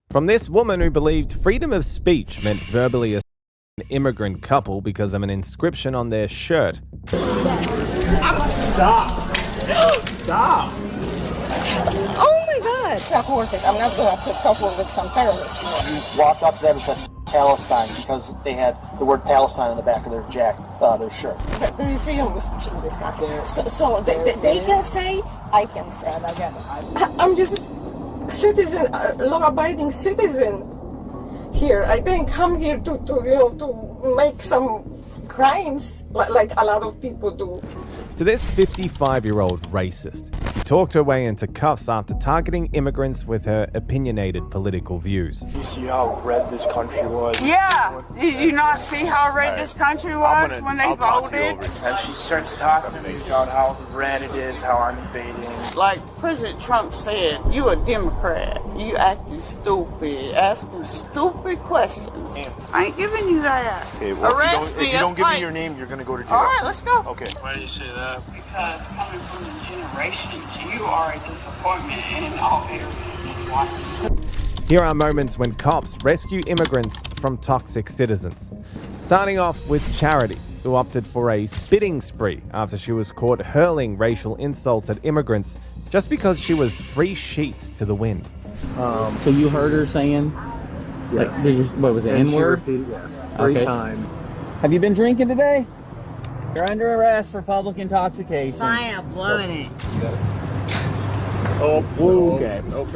From this woman who believed freedom of speech meant verbally assaulting an immigrant couple because of an inscription on their shirt. Stop! Stop! Oh my God! It's not worth it. I'm not going to have to couple with some terrorists. He walked up to them and said Palestine because they had the word Palestine on the back of their their shirt. There is freedom of speech in this country. So they can say, I can say. And again, I'm just citizen, law-abiding citizen here. I didn't come here to make some crimes like a lot of people do. To this 55-year-old racist, she talked her way into cuffs after targeting immigrants with her opinionated political views. You see how red this country was? Yeah. Did you not see how red this country was when they voted? And she starts talking to me about how red it is, how I'm invading. Like President Trump said, you a Democrat. You acting stupid, asking stupid questions. I ain't giving you that. Okay, well, Arrest me. if you don't give me your name, you're going to go to jail. All right, let's go. Okay. Why do you say that? Because coming from the generations, you are a disappointment in all areas of life. Here are moments when cops rescue immigrants from toxic citizens. Starting off with Charity, who opted for a spitting spree after she was caught hurling racial insults at immigrants just because she was 3 sheets to the wind. So you heard her saying, Yes. what was it, And she N-word? repeated yes. 3 times. Have you been drinking today? You're under arrest for public intoxication. I am blowing it. Oh, okay. Nope.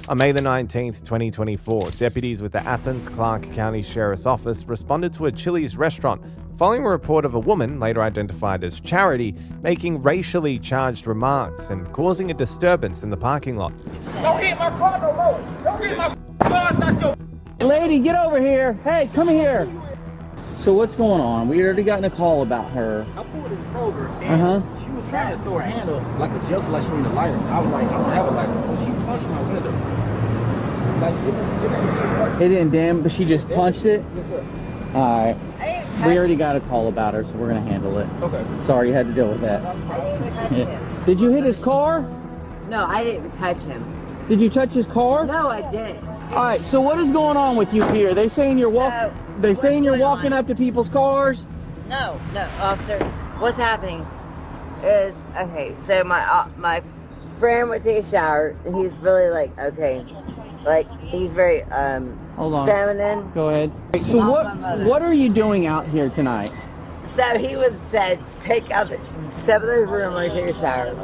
On May the 19th, 2024, deputies with the Athens-Clarke County Sheriff's Office responded to a Chili's restaurant following a report of a woman, later identified as Charity, making racially charged remarks and causing a disturbance in the parking lot. Don't hit my car no more! Don't hit my car! Not your... Lady, get over here. Hey, come here. So what's going on? We already gotten a call about her. I pulled in Kroger and she was trying to throw her hand up like a just like she need a lighter. I was like, I don't have a lighter. So she punched my window. Like, It didn't damn, but she just punched it? Yes, sir. Alright. We already got a call about her, so we're going to handle it. Okay. Sorry you had to deal with that. I didn't touch him. Did you hit his car? No, I didn't touch him. Did you touch his car? No, I didn't. Alright, so what is going on with you here? They saying you're walking going up to people's cars? No, officer. What's happening is, okay, so my friend would take a shower, and he's really he's very Hold on. feminine. Go ahead. So what are you doing out here tonight? So he was said, take out step in the room and take a shower.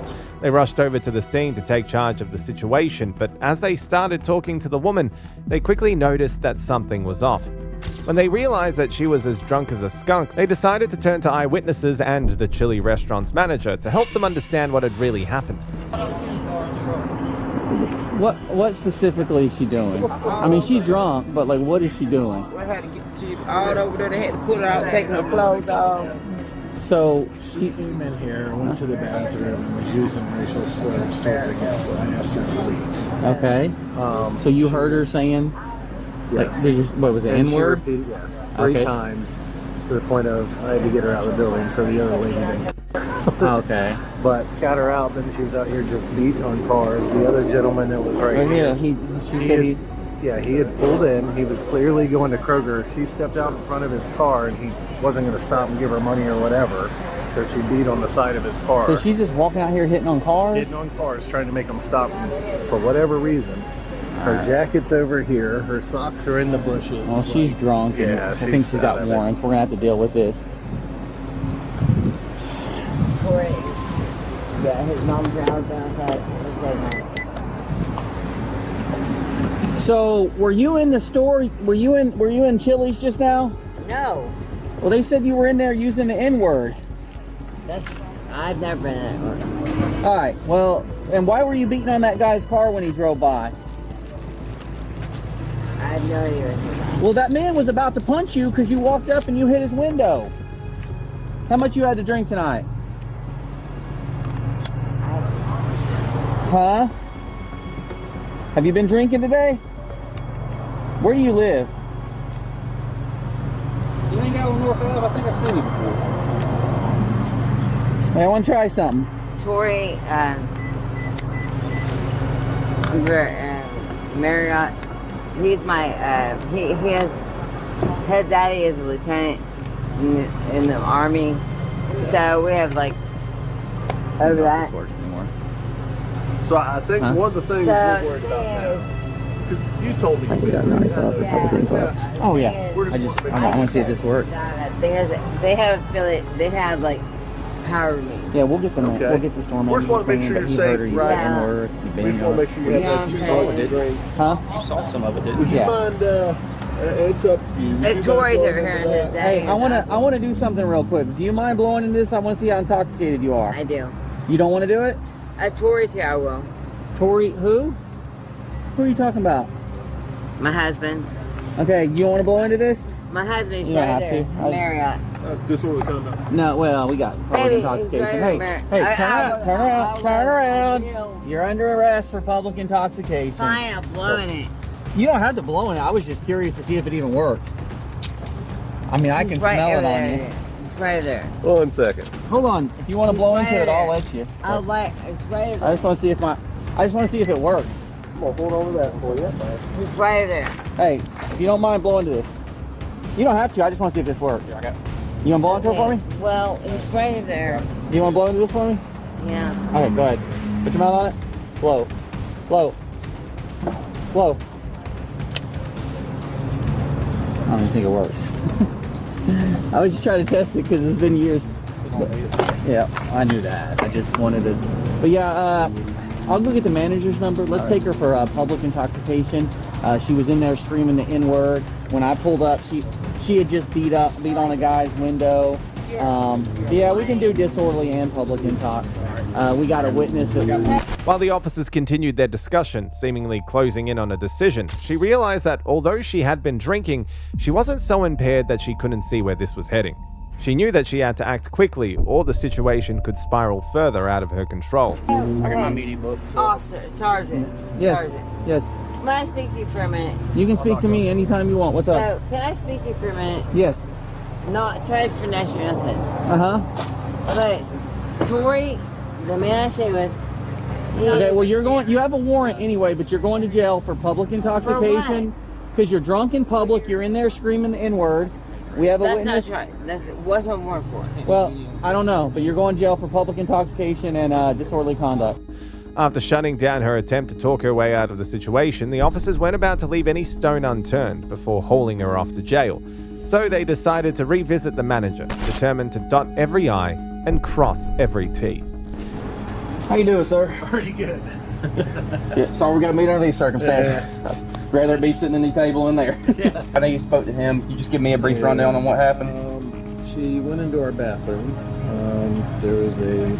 They rushed over to the scene to take charge of the situation, but as they started talking to the woman, they quickly noticed that something was off. When they realized that she was as drunk as a skunk, they decided to turn to eyewitnesses and the Chili restaurant's manager to help them understand what had really happened. What specifically is she doing? I mean, she's drunk, but like, what is she doing? I had to get she all over there. They had to pull her out, taking her clothes off. So She came in here, went to the bathroom, and was using racial slurs towards the guests, so I asked her to leave. okay. So you heard her saying, Yes. what was it, And she N-word? repeated yes 3 Okay. times to the point of I had to get her out of the building, so the other lady didn't. Okay. But got her out, then she was out here just beating on cars. The other gentleman that was right Yeah, here. she said he. Yeah, he had pulled in. He was clearly going to Kroger. She stepped out in front of his car, and he wasn't going to stop and give her money or whatever. So she beat on the side of his car. So she's just walking out here hitting on cars? Hitting on cars, trying to make them stop for whatever reason. Her jacket's over here. Her socks are in the bushes. Well, she's drunk. And Yeah, I think she's she's got out of it. warrants. We're going to have to deal with this. Great. Yeah, his mom's down outside. So, were you in the store? Were you in Chili's just now? No, Well, they said you were in there using the N-word. I've never been in that one. All right. Well, and why were you beating on that guy's car when he drove by? I have no idea. Well, that man was about to punch you because you walked up and you hit his window. How much you had to drink tonight? Huh? Have you been drinking today? Where do you live? You ain't got on North Ave? I think I've seen you before. Hey, I want to try something. Tori, we were at Marriott he's my, his daddy is a lieutenant in the Army. So we have like, over that. Works anymore. So I think one of the things we're worried about now, because you told me we got nice house at Public Talks. Oh yeah. I want to see if this works. They have affiliate. They have like power me. Yeah, we'll get them. Okay. We'll get the storm. We just want to make sure you're safe, right? We just want to make sure you have You saw it, didn't you? Huh? You saw some of it, didn't Would you? you mind? It's up to you. It's Tori's over here and his daddy. Hey, I want to do something real quick. Do you mind blowing into this? I want to see how intoxicated you are. I do. You don't want to do it? Tori's here. I will. Tori, who? Who are you talking about? My husband. Okay, you want to blow into this? My husband's You don't right have there. to. Marriott. Disorderly conduct. No, well, we got public Maybe intoxication. he's right Hey, over hey, turn around. you. You're under arrest for public intoxication. Fine, I'm blowing it. You don't have to blow in it. I was just curious to see if it even worked. I mean, I can smell it on you. It's right there. 1 second. Hold on. If you want to blow into it, I'll let you. It's right I there. just want to see if it works. I'm gonna hold on to that for you. It's right there. Hey, if you don't mind blowing into this, you don't have to. I just want to see if this works. You want to blow into it for me? Well, it's right there. You want to blow into this for me? Yeah. Okay, go ahead. Put your mouth on it. Blow. Blow. Blow. I don't even think it works. I was just trying to test it because it's been years. Yeah, I knew that. I just wanted to. But yeah, I'll go get the manager's number. Let's take her for public intoxication. She was in there screaming the N-word. When I pulled up, she had just beat on a guy's window. Yeah, we can do disorderly and public intox. We got a witness that. While the officers continued their discussion, seemingly closing in on a decision, she realized that although she had been drinking, she wasn't so impaired that she couldn't see where this was heading. She knew that she had to act quickly or the situation could spiral further out of her control. I got my media book. So. Officer, Sergeant. Yes. Sergeant. Yes. Can I speak to you for a minute? You can speak to me anytime you want. What's up? So, can I speak to you for a minute? Yes. Not try to finesse or nothing. Uh-huh. But Tori, the man I stay with, Okay, well you have a warrant anyway, but you're going to jail for public intoxication because you're drunk in public, you're in there screaming the N-word. We have a witness. That's not right. What's my warrant for? Well, I don't know, but you're going to jail for public intoxication and disorderly conduct. After shutting down her attempt to talk her way out of the situation, the officers weren't about to leave any stone unturned before hauling her off to jail. So they decided to revisit the manager, determined to dot every I and cross every T. How you doing, sir? Pretty good. Yeah, sorry we got to meet under these circumstances. Rather be sitting in the table in there. Yeah. I know you spoke to him. You just give me a brief rundown on what happened. She went into our bathroom. There was a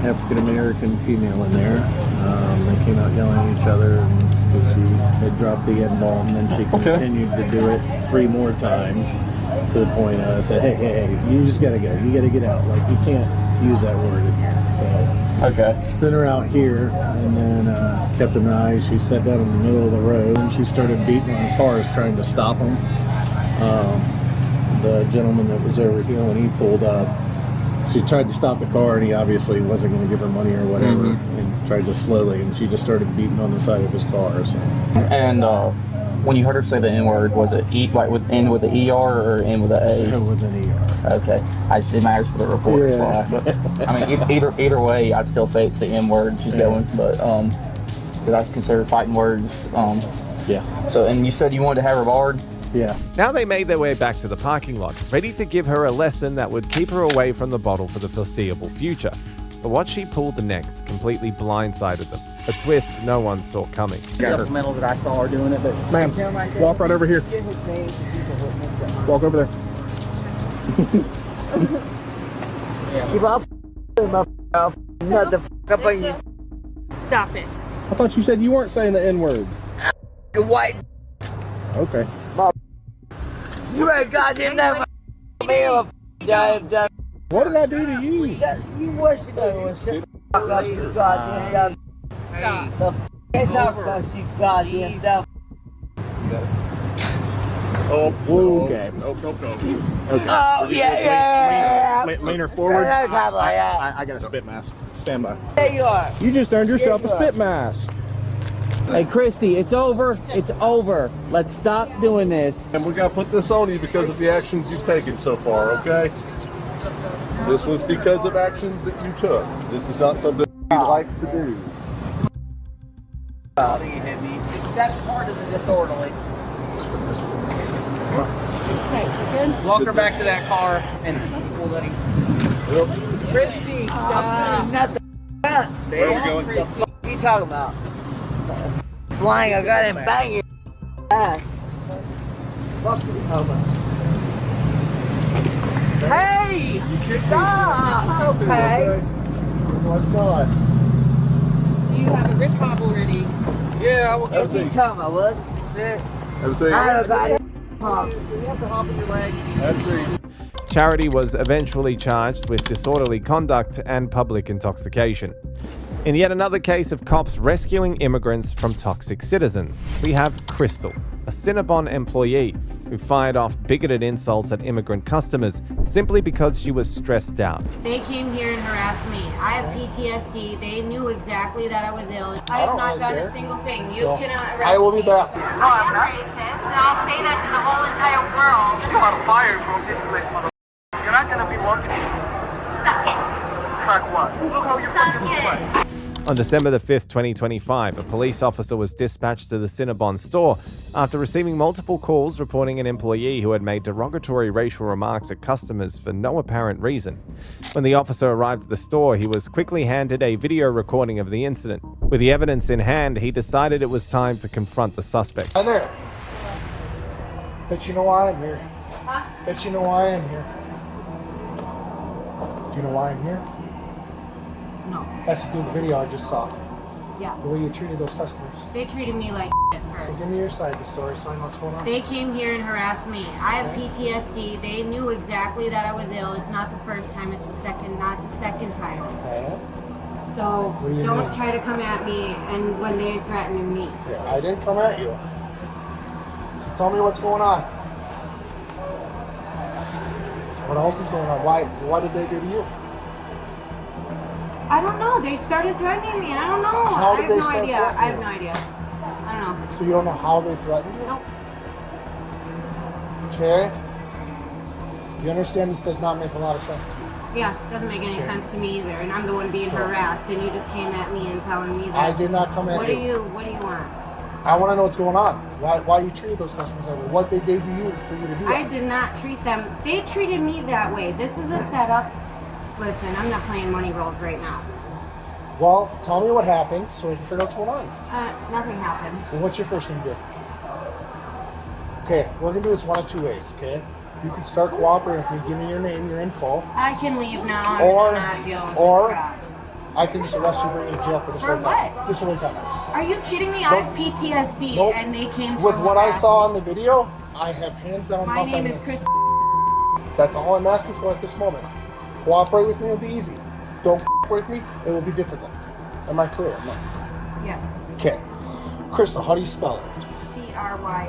African-American female in there. They came out yelling at each other and she had dropped the N-bomb and then she continued to do it 3 more times to the point I said, hey, you just gotta go. You gotta get out. Like, you can't use that word in here. So sent her out here and then kept an eye. She sat down in the middle of the road and she started beating on cars trying to stop them. The gentleman that was over here when he pulled up, she tried to stop the car and he obviously wasn't going to give her money or whatever and tried to slowly and she just started beating on the side of his car. So. And when you heard her say the N-word, was it end with the ER or end with the A? It was an ER. Okay. It matters for the report. Yeah. But, I mean, either way, I'd still say it's the N-word she's going. But that's considered fighting words. Yeah. So, and you said you wanted to have her barred? Yeah. Now they made their way back to the parking lot, ready to give her a lesson that would keep her away from the bottle for the foreseeable future. But what she pulled next completely blindsided them, a twist no one saw coming. Supplemental that I saw her doing it, but Ma'am, walk right over here. get his name because he's a witness. Walk over there. Keep off, not the up on you. Stop it. I thought you said you weren't saying the N-word. You white. Okay. You ain't goddamn that male. What did I do to you? You wish you did. Shut up, you goddamn dumb. The can't talk about you goddamn dumb. Oh, okay. Okay. Oh, yeah. Lean her forward. No time like that. I got a spit mask. Stand by. There you are. You just earned yourself a spit mask. Hey, Christy, it's over. It's over. Let's stop doing this. And we got to put this on you because of the actions you've taken so far, okay? This was because of actions that you took. This is not something you like to do. That part is disorderly. Walk her back to that car and we'll let him. Christy, stop. Nothing. Where are we going? Christy, what are you talking about? Flying, I got him banging ass. Fuck you talking about? Hey! Stop! Okay. What's not? Do you have a grip fob already? Yeah, I will go see. Talking about what? I have a body. You have to hop in your leg. That's it. Charity was eventually charged with disorderly conduct and public intoxication. In yet another case of cops rescuing immigrants from toxic citizens, we have Crystal, a Cinnabon employee who fired off bigoted insults at immigrant customers simply because she was stressed out. They came here and harassed me. I have PTSD. They knew exactly that I was ill. I have not done a single thing. You cannot arrest me. I will be back. I am racist, and I'll say that to the whole entire world. You got fired from this place, mother. You're not gonna be working here. Suck it. Suck what? Look how you fucking play. On December the 5th, 2025, a police officer was dispatched to the Cinnabon store after receiving multiple calls reporting an employee who had made derogatory racial remarks at customers for no apparent reason. When the officer arrived at the store, he was quickly handed a video recording of the incident. With the evidence in hand, he decided it was time to confront the suspect. Hi there. Bet you know why I'm here. Huh? Bet you know why I'm here. Do you know why I'm here? No. Has to do with the video I just saw. Yeah. The way you treated those customers. They treated me like at So first. give me your side of the story so I know what's going on. They came here and harassed me. I have PTSD. They knew exactly that I was ill. It's not the first time. It's the second, not the second time. Okay. So What do you don't mean? try to come at me and when they threaten me. Yeah, I didn't come at you. So tell me what's going on. So what else is going on? Why did they do to you? I don't know. They started threatening me. I don't know. How did I have they no start idea. threatening I have you? no idea. I don't know. So you don't know how they threatened you? Nope. Okay. You understand this does not make a lot of sense to me. Yeah, doesn't make any sense to me either. And I'm the one being harassed, and you just came at me and telling me that. I did not come at What you. do you want? I want to know what's going on. Why you treated those customers that way? What they did to you for you to do that? I did not treat them. They treated me that way. This is a setup. Listen, I'm not playing money rolls right now. Well, tell me what happened so we can figure out what's going on. Nothing happened. Well, what's your first name, dude? Okay, we're gonna do this one of two ways. Okay, you can start cooperating with me. Give me your name, your info, I can leave now. Or- I'm not dealing with or- this crap. I can just arrest you, bring you to jail for this For whole what? time. Just a wake up. Are you kidding me? I have PTSD, Nope. and they came to With what I harass saw me. on the video, I have hands down. My name is evidence. Chris. That's all I'm asking for at this moment. Cooperate with me, it'll be easy. Don't with me, it will be difficult. Am I clear? No. Yes. Okay. Crystal, how do you spell it?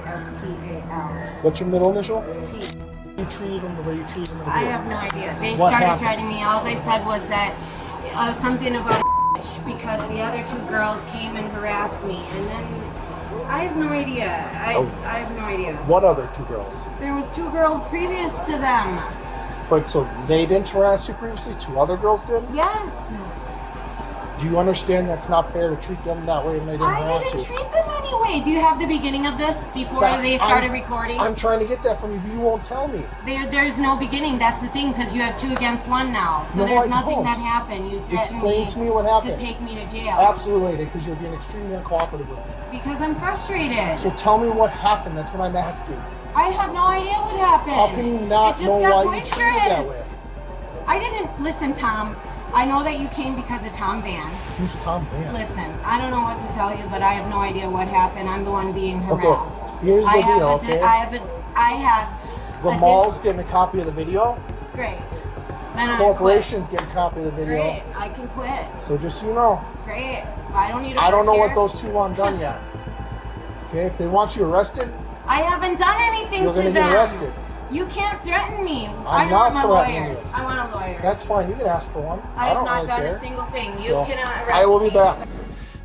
CRYSTAL. What's your middle initial? T. You treated them the way you treated them in the I video. have no idea. They What started happened? treating me. All they said was that something about because the other two girls came and harassed me, and then I have no idea. I have no idea. What other two girls? There was two girls previous to them. But so they didn't harass you previously? Two other girls did? Yes. Do you understand that's not fair to treat them that way when they didn't I harass didn't you? treat them anyway. Do you have the beginning of this before they started recording? I'm trying to get that from you, but you won't tell me. There's no beginning. That's the thing, because you have 2 against 1 now. So No, there's I nothing don't. that happened. You threatened Explain to me what happened. to take me to jail. Absolutely, because you're being extremely uncooperative with me. Because I'm frustrated. So tell me what happened. That's what I'm asking. I have no idea what happened. How can you not It just know got why you treated that boisterous. way? I didn't listen, Tom. I know that you came because of Tom Van. Who's Tom Van? Listen, I don't know what to tell you, but I have no idea what happened. I'm the one being Okay, harassed. here's the I deal, have okay? I have The a mall's getting a copy of the video. Great. Then I Corporation's getting a copy of the quit. video. Great. I can quit. So just so you know, Great. I don't need to I don't know work what here. those two want done yet. Okay, if they want you arrested, I haven't done anything you're to gonna them. get arrested. You can't threaten me. I'm I not want my threatening lawyer. you. I want a lawyer. That's fine. You can ask for one. I have don't not really done care. a single thing. You So, cannot arrest I will be me. back.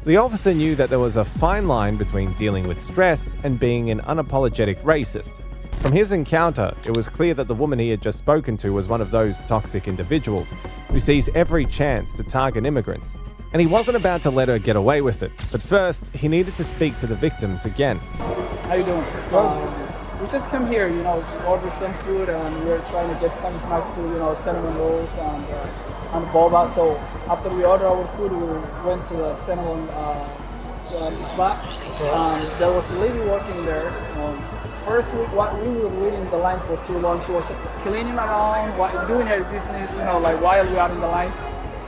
The officer knew that there was a fine line between dealing with stress and being an unapologetic racist. From his encounter, it was clear that the woman he had just spoken to was one of those toxic individuals who sees every chance to target immigrants. And he wasn't about to let her get away with it. But first, he needed to speak to the victims again. How you doing? We just come here, order some food, and we're trying to get some snacks too, cinnamon rolls and boba. So after we ordered our food, we went to a cinnamon spot. There was a lady working there. First, we were waiting in the line for too long. She was just cleaning around, doing her business, while we are in the line.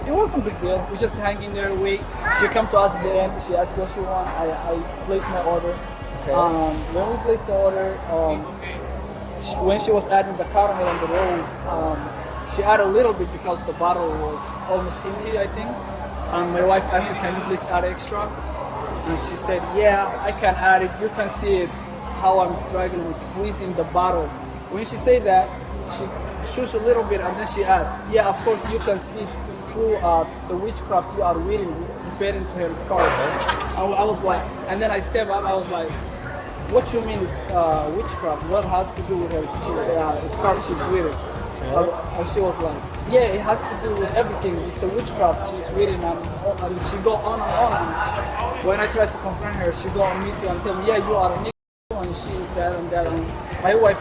It wasn't a big deal. We just hang in there, wait. She come to us at the end. She asked what she want. I placed my order. Okay. When we placed the order, when she was adding the caramel and the rolls, she added a little bit because the bottle was almost empty, I think. And my wife asked her, "Can you please add extra?" And she said, "Yeah, I can add it. You can see it, how I'm struggling with squeezing the bottle." When she said that, she shoots a little bit and then she added, "Yeah, of course you can see through the witchcraft you are wearing fit into her scarf." I was like, and then I step up, I was like, "What you mean is witchcraft? What has to do with her scarf she's wearing?" And she was like, "Yeah, it has to do with everything. It's the witchcraft she's wearing." And she go on and on. And when I tried to confront her, she go on me too and tell me, "Yeah, you are a nigga and she is that and that." And my wife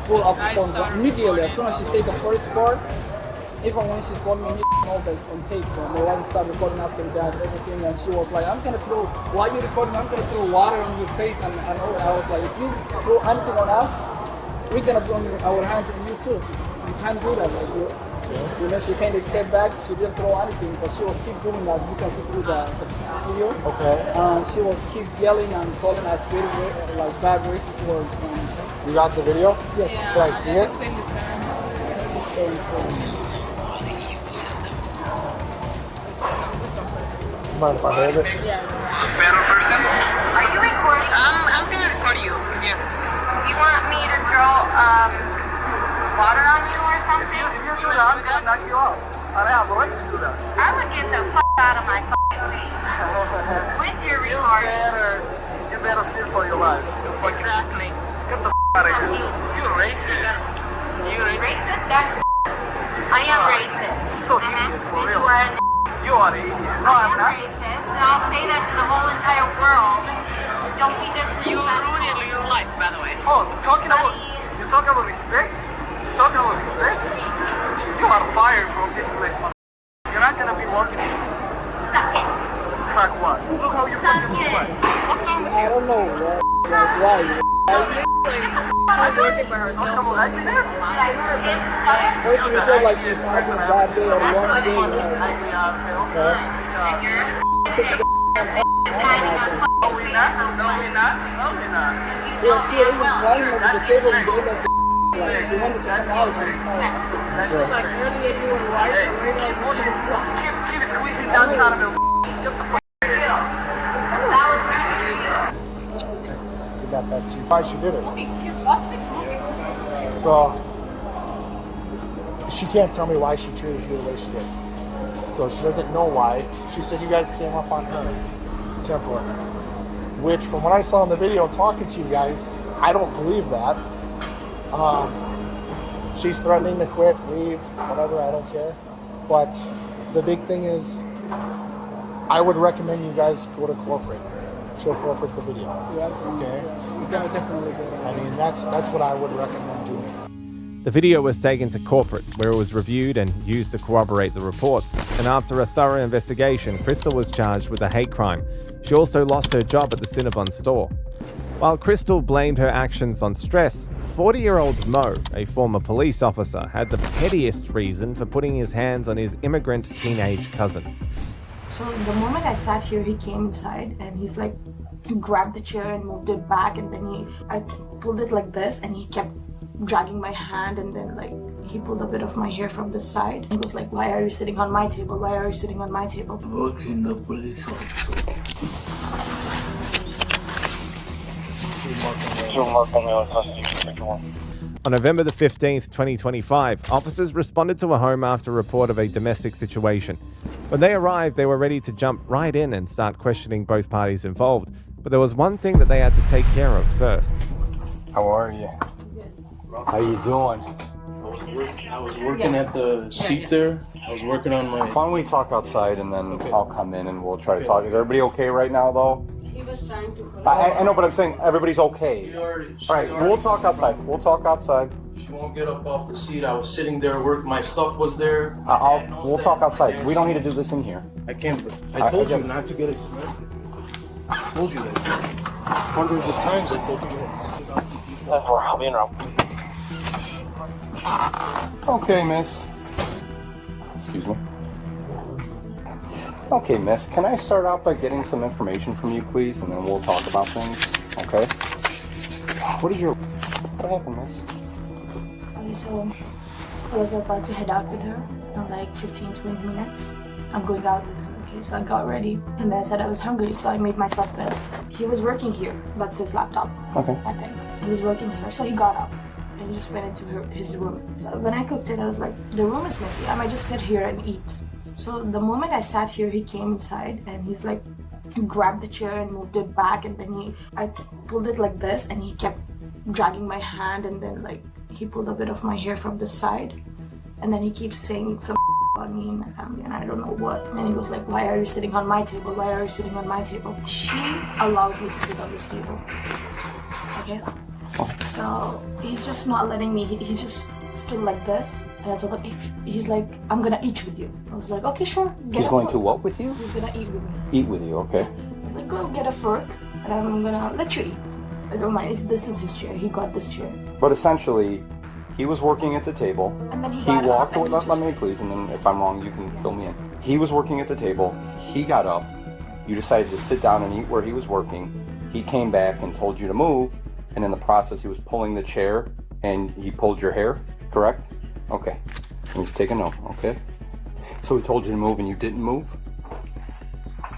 pull up the phone immediately. As soon as she said the first part, even when she's calling me all this on tape, my wife started recording after that, everything, and she was like, "I'm gonna throw, while you're recording, I'm gonna throw water on your face." And I was like, "If you throw anything on us, we're gonna burn our hands on you too. You can't do that." She kind of stepped back. She didn't throw anything, but she was keep doing that. You can see through the video. Okay. She was keep yelling and calling us very bad racist words. You got the video? Yes. Yeah. Can I see it? Mind if I hold it? Yeah. Panel person? Are you recording? I'm gonna record you. Yes. Do you want me to throw water on you or something? If you do that, I'm gonna knock you out. I have a right to do that. I would get the out of my face. With your retard. You better fear for your life. Exactly. Get the out of here. You racist. You racist. That's I am racist. So idiot, for real. You are an idiot. No, I'm not. Racist, and I'll say that to the whole entire world. Don't be disrespectful. You ruined your life, by the way. Oh, you talking about respect? You talking about respect? You are fired from this place, man. You're not gonna be working here. Suck it. Suck what? Look how you fucking look like. What's wrong with you? I don't know, bro. Why? First you told like she's having a bad day or one day. She was running over the table and gave up like she wanted to come out. Keep squeezing down caramel. Get the fuck Got that too. Why she did it. So she can't tell me why she treated you the way she did. So she doesn't know why. She said you guys came up on her temper. Which from what I saw in the video talking to you guys, I don't believe that. She's threatening to quit, leave, whatever, I don't care. But the big thing is I would recommend you guys go to corporate. Show corporate the video. Yeah. Okay. You're definitely good. I mean, that's what I would recommend doing. The video was taken to corporate, where it was reviewed and used to corroborate the reports. And after a thorough investigation, Crystal was charged with a hate crime. She also lost her job at the Cinnabon store. While Crystal blamed her actions on stress, 40-year-old Mo, a former police officer, had the pettiest reason for putting his hands on his immigrant teenage cousin. So the moment I sat here, he came inside and he's like, he grabbed the chair and moved it back, and then I pulled it like this and he kept dragging my hand, and then like he pulled a bit of my hair from the side. He was like, "Why are you sitting on my table? Why are you sitting on my table?" Work in the police officer. On November the 15th, 2025, officers responded to a home after a report of a domestic situation. When they arrived, they were ready to jump right in and start questioning both parties involved. But there was one thing that they had to take care of first. How are you? How you doing? I was working at the seat there. I was working on my... Why don't we talk outside and then I'll come in and we'll try to talk. Is everybody okay right now, though? He was trying to... I know, but I'm saying everybody's okay. All right, we'll talk outside. We'll talk outside. She won't get up off the seat. I was sitting there working. My stuff was there. We'll talk outside. We don't need to do this in here. I can't. I told you not to get it arrested. I told you that. Hundreds of times I told you. I'll be in room. Okay, miss. Excuse me. Okay, miss. Can I start out by getting some information from you, please, and then we'll talk about things, okay? What happened, miss? Okay, so I was about to head out with her in like 15-20 minutes. I'm going out with her, okay? So I got ready, and then I said I was hungry, so I made myself this. He was working here. That's his laptop, okay. I think. He was working here, so he got up. And he just went into his room. So when I cooked it, I was like, the room is messy. I might just sit here and eat. So the moment I sat here, he came inside and he's like, grabbed the chair and moved it back. And then I pulled it like this and he kept dragging my hand. And then like, he pulled a bit of my hair from this side. And then he keeps saying some on me and my family and I don't know what. And he was like, why are you sitting on my table? Why are you sitting on my table? She allowed me to sit on this table. Okay? So he's just not letting me. He just stood like this, and I told him, if he's like, I'm gonna eat with you. I was like, okay, sure. He's going to what with you? He's gonna eat with me. Eat with you, okay. He's like, go get a fork, and I'm gonna let you eat. I don't mind. This is his chair. He got this chair. But essentially, he was working at the table. And then he walked away. Let me please, and then if I'm wrong, you can fill me in. He was working at the table. He got up. You decided to sit down and eat where he was working. He came back and told you to move. And in the process, he was pulling the chair and he pulled your hair, correct? Okay. Let me just take a note, okay? So he told you to move and you didn't move?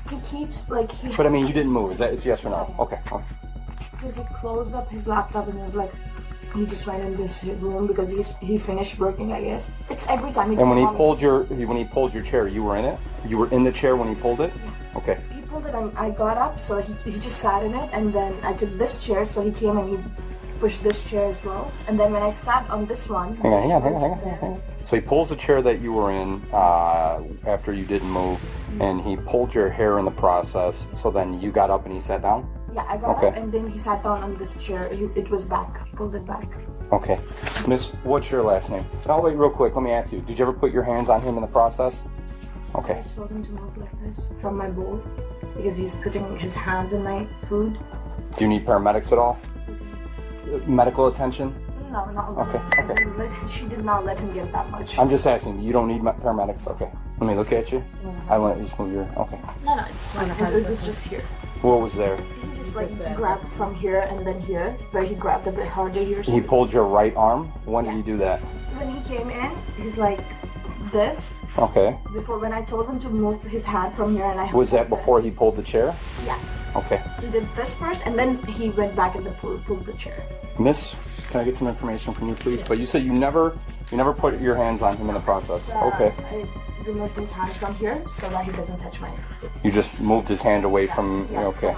He keeps like But I mean, you didn't move. Is that it's yes or no? Okay. Because he closed up his laptop and it was like, he just went in this room because he finished working, I guess. It's every time. And when he pulled your chair, you were in it? You were in the chair when he pulled it? Yeah. Okay. He pulled it and I got up, so he just sat in it, and then I took this chair, so he came and he pushed this chair as well. And then when I sat on this one... Hang on. So he pulls the chair that you were in after you didn't move, and he pulled your hair in the process, so then you got up and he sat down? Yeah, I got up and then he sat down on this chair. It was back. Pulled it back. Okay. Miss, what's your last name? Oh, wait, real quick. Let me ask you. Did you ever put your hands on him in the process? Okay. I told him to move like this from my bowl because he's putting his hands in my food. Do you need paramedics at all? Medical attention? No, not okay. She did not let him get that much. I'm just asking. You don't need paramedics? Okay. Let me look at you. I want to just move your... Okay. No, it's fine. It was just here. What was there? He just like grabbed from here and then here, where he grabbed a bit harder here. He pulled your right arm? When did he do that? When he came in, he's like this. Okay. Before, when I told him to move his hand from here and I... Was that before he pulled the chair? Yeah. Okay. He did this first and then he went back and pulled the chair. Miss, can I get some information from you, please? But you said you never put your hands on him in the process. Okay. I removed his hand from here so that he doesn't touch my hand. You just moved his hand away from... Yeah, okay.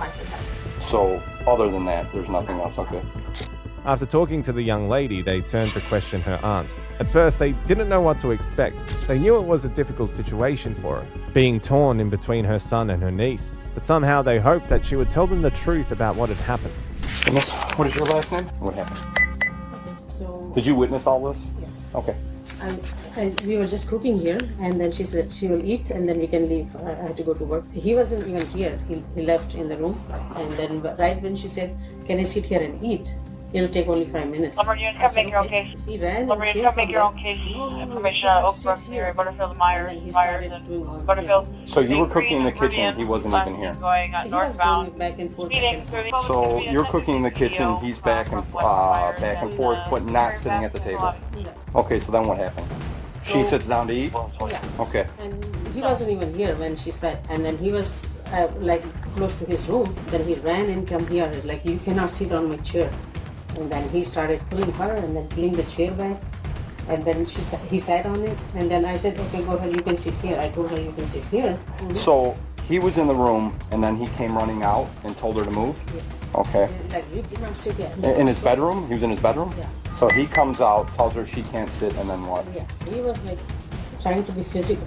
So, other than that, there's nothing else. Okay. After talking to the young lady, they turned to question her aunt. At first, they didn't know what to expect. They knew it was a difficult situation for her, being torn in between her son and her niece. But somehow they hoped that she would tell them the truth about what had happened. Miss, what is your last name? What happened? So, did you witness all this? Yes. Okay. And we were just cooking here, and then she said she will eat, and then we can leave. I had to go to work. He wasn't even here. He left in the room, and then right when she said, "Can I sit here and eat?" It'll take only 5 minutes. Lumber unit, come make your own case. He ran. Lumber unit, come make your own case. Information on Oak Brook, Butterfield, Myers, and Butterfield. So you were cooking in the kitchen, he wasn't even here. Going northbound. Back and forth. So you're cooking in the kitchen, he's back and forth, but not sitting at the table. Okay, so then what happened? She sits down to eat? Yeah. Okay. And he wasn't even here when she said, and then he was like close to his room. Then he ran and come here, like, you cannot sit on my chair. And then he started pulling her and then pulling the chair back. And then he sat on it. And then I said, okay, go ahead, you can sit here. I told her you can sit here. So he was in the room and then he came running out and told her to move? Yeah. Okay. Like, you cannot sit here. In his bedroom? He was in his bedroom? Yeah. So he comes out, tells her she can't sit, and then what? Yeah, he was like trying to be physical.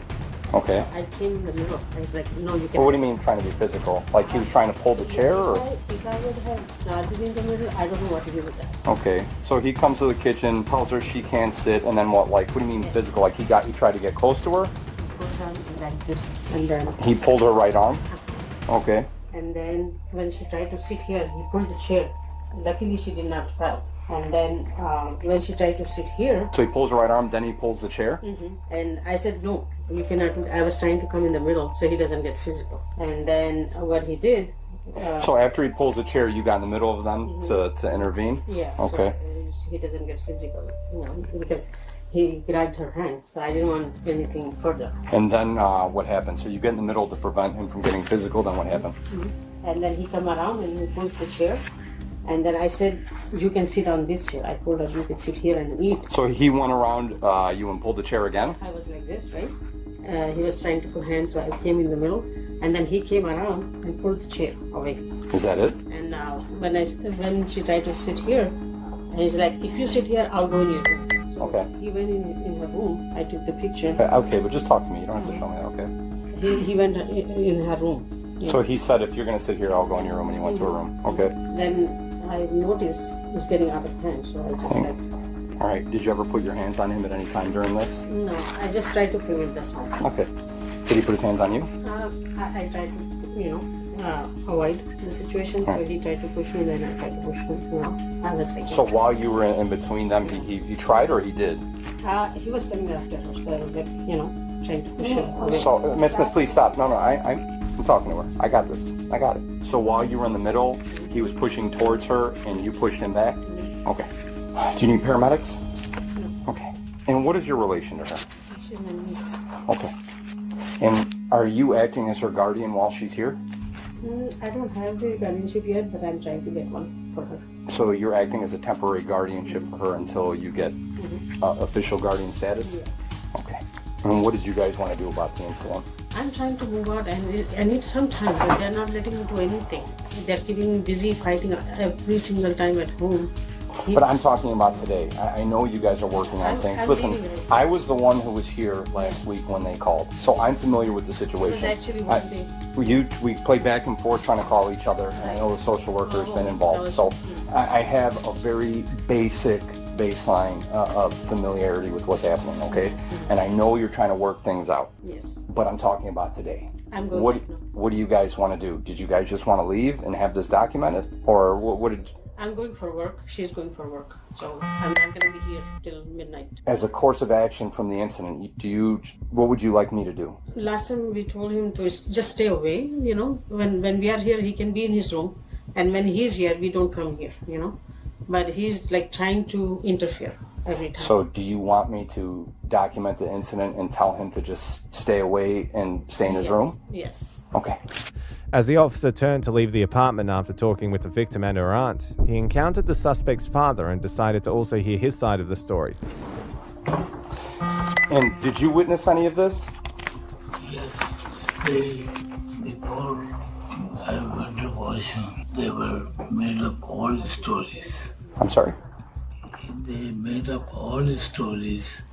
Okay. I came in the middle. I was like, no, you can't. Well, what do you mean trying to be physical? Like he was trying to pull the chair, or? If I would have not been in the middle, I don't know what to do with that. Okay, so he comes to the kitchen, tells her she can't sit, and then what? Like, what do you mean physical? Like he tried to get close to her? Put her like this, and then. He pulled her right arm? Okay. And then when she tried to sit here, he pulled the chair. Luckily, she did not fall. And then when she tried to sit here. So he pulls her right arm, then he pulls the chair? And I said, no, you cannot. I was trying to come in the middle so he doesn't get physical. And then what he did. So after he pulls the chair, you got in the middle of them to intervene? Yeah. Okay. So he doesn't get physical, because he grabbed her hand. So I didn't want anything further. And then what happened? So you get in the middle to prevent him from getting physical, then what happened? And then he come around and he pulls the chair. And then I said, you can sit on this chair. I told her you can sit here and eat. So he went around you and pulled the chair again? I was like this, right? He was trying to put hands, so I came in the middle. And then he came around and pulled the chair away. Is that it? And when she tried to sit here, and he's like, if you sit here, I'll go in your room. So okay. He went in her room. I took the picture. Okay, but just talk to me. You don't have to show me that, okay? He went in her room. Yeah. So he said, if you're going to sit here, I'll go in your room, and he went to her room. Okay. Then I noticed it's getting out of hand, so I just like... All right. Did you ever put your hands on him at any time during this? No, I just tried to prevent this one. Okay. Did he put his hands on you? I tried to, avoid the situation, so he tried to push me, then I tried to push him. I was like... So while you were in between them, he tried or he did? He was coming after her, so I was like, trying to push her away. So, Miss, please stop. No, I'm talking to her. I got this. I got it. So while you were in the middle, he was pushing towards her and you pushed him back? Okay. Do you need paramedics? No. Okay. And what is your relation to her? She's my niece. Okay. And are you acting as her guardian while she's here? I don't have the guardianship yet, but I'm trying to get one for her. So you're acting as a temporary guardianship for her until you get official guardian status? Yeah. Okay. And what did you guys want to do about the incident? I'm trying to move out and I need some time, but they're not letting me do anything. They're keeping me busy fighting every single time at home. But I'm talking about today. I know you guys are working on things. Listen, I was the one who was here last week when they called, so I'm familiar with the situation. It was actually one day. We played back and forth trying to call each other, and I know the social worker has been involved. So I have a very basic baseline of familiarity with what's happening, okay? And I know you're trying to work things out. Yes. But I'm talking about today. I'm going What do you guys want to do? Did you guys just want to leave and have this documented? Or what did... I'm going for work. She's going for work. So I'm not going to be here till midnight. As a course of action from the incident, what would you like me to do? Last time we told him to just stay away, When we are here, he can be in his room. And when he's here, we don't come here, But he's like trying to interfere every time. So do you want me to document the incident and tell him to just stay away and stay in his room? Yes. Okay. As the officer turned to leave the apartment after talking with the victim and her aunt, he encountered the suspect's father and decided to also hear his side of the story. And did you witness any of this? Yes. Before I went to washroom, they were made up all stories. I'm sorry? They made up all stories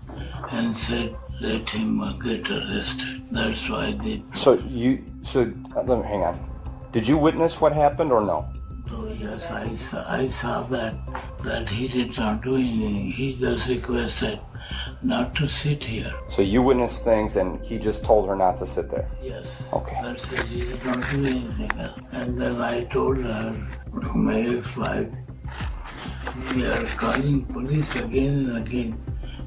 and said, let him get arrested. That's why they... So let me hang on. Did you witness what happened or no? So yes, I saw that he did not do anything. He just requested not to sit here. So you witnessed things and he just told her not to sit there? Yes. Okay. That's it. He did not do anything else. And then I told her to my ex-wife, we are calling police again and again,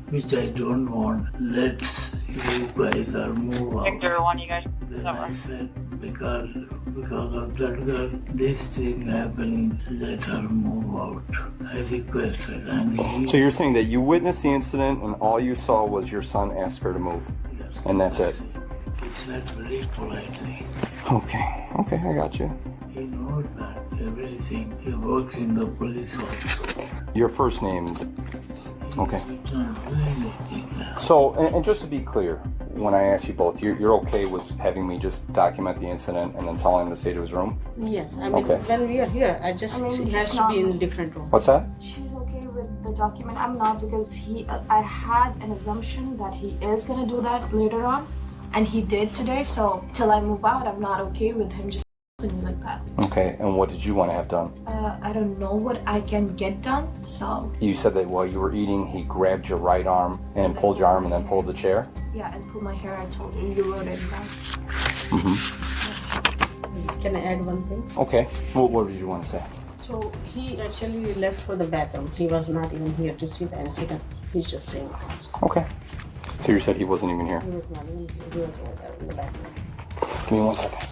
which I don't want. Let you guys move out. Victor, one, you guys. Then I said, because of that girl, this thing happening, let her move out. I requested, and So you're saying that you witnessed the incident and all you saw was your son ask her to move? Yes. And that's it? He said very politely. Okay, I got you. He knows that, everything. He works in the police also. Your first name. Okay. He can't do anything now. So, and just to be clear, when I ask you both, you're okay with having me just document the incident and then telling him to stay to his room? Yes, I mean, Okay. when we are here, it he's has to not- be in a different room. What's that? She's okay with the document. I'm not, because I had an assumption that he is gonna do that later on, and he did today. So till I move out, I'm not okay with him just me like that. Okay, and what did you want to have done? I don't know what I can get done. So You said that while you were eating, he grabbed your right arm and pulled your arm and then pulled the chair? yeah, and pull my hair. I told you wrote it down. Mm-hmm. Can I add one thing? Okay, what did you want to say? So he actually left for the bathroom. He was not even here to see the incident. He's just saying. Okay. So you said he wasn't even here? He was not even here. He was over there in the bathroom. Give me 1 second.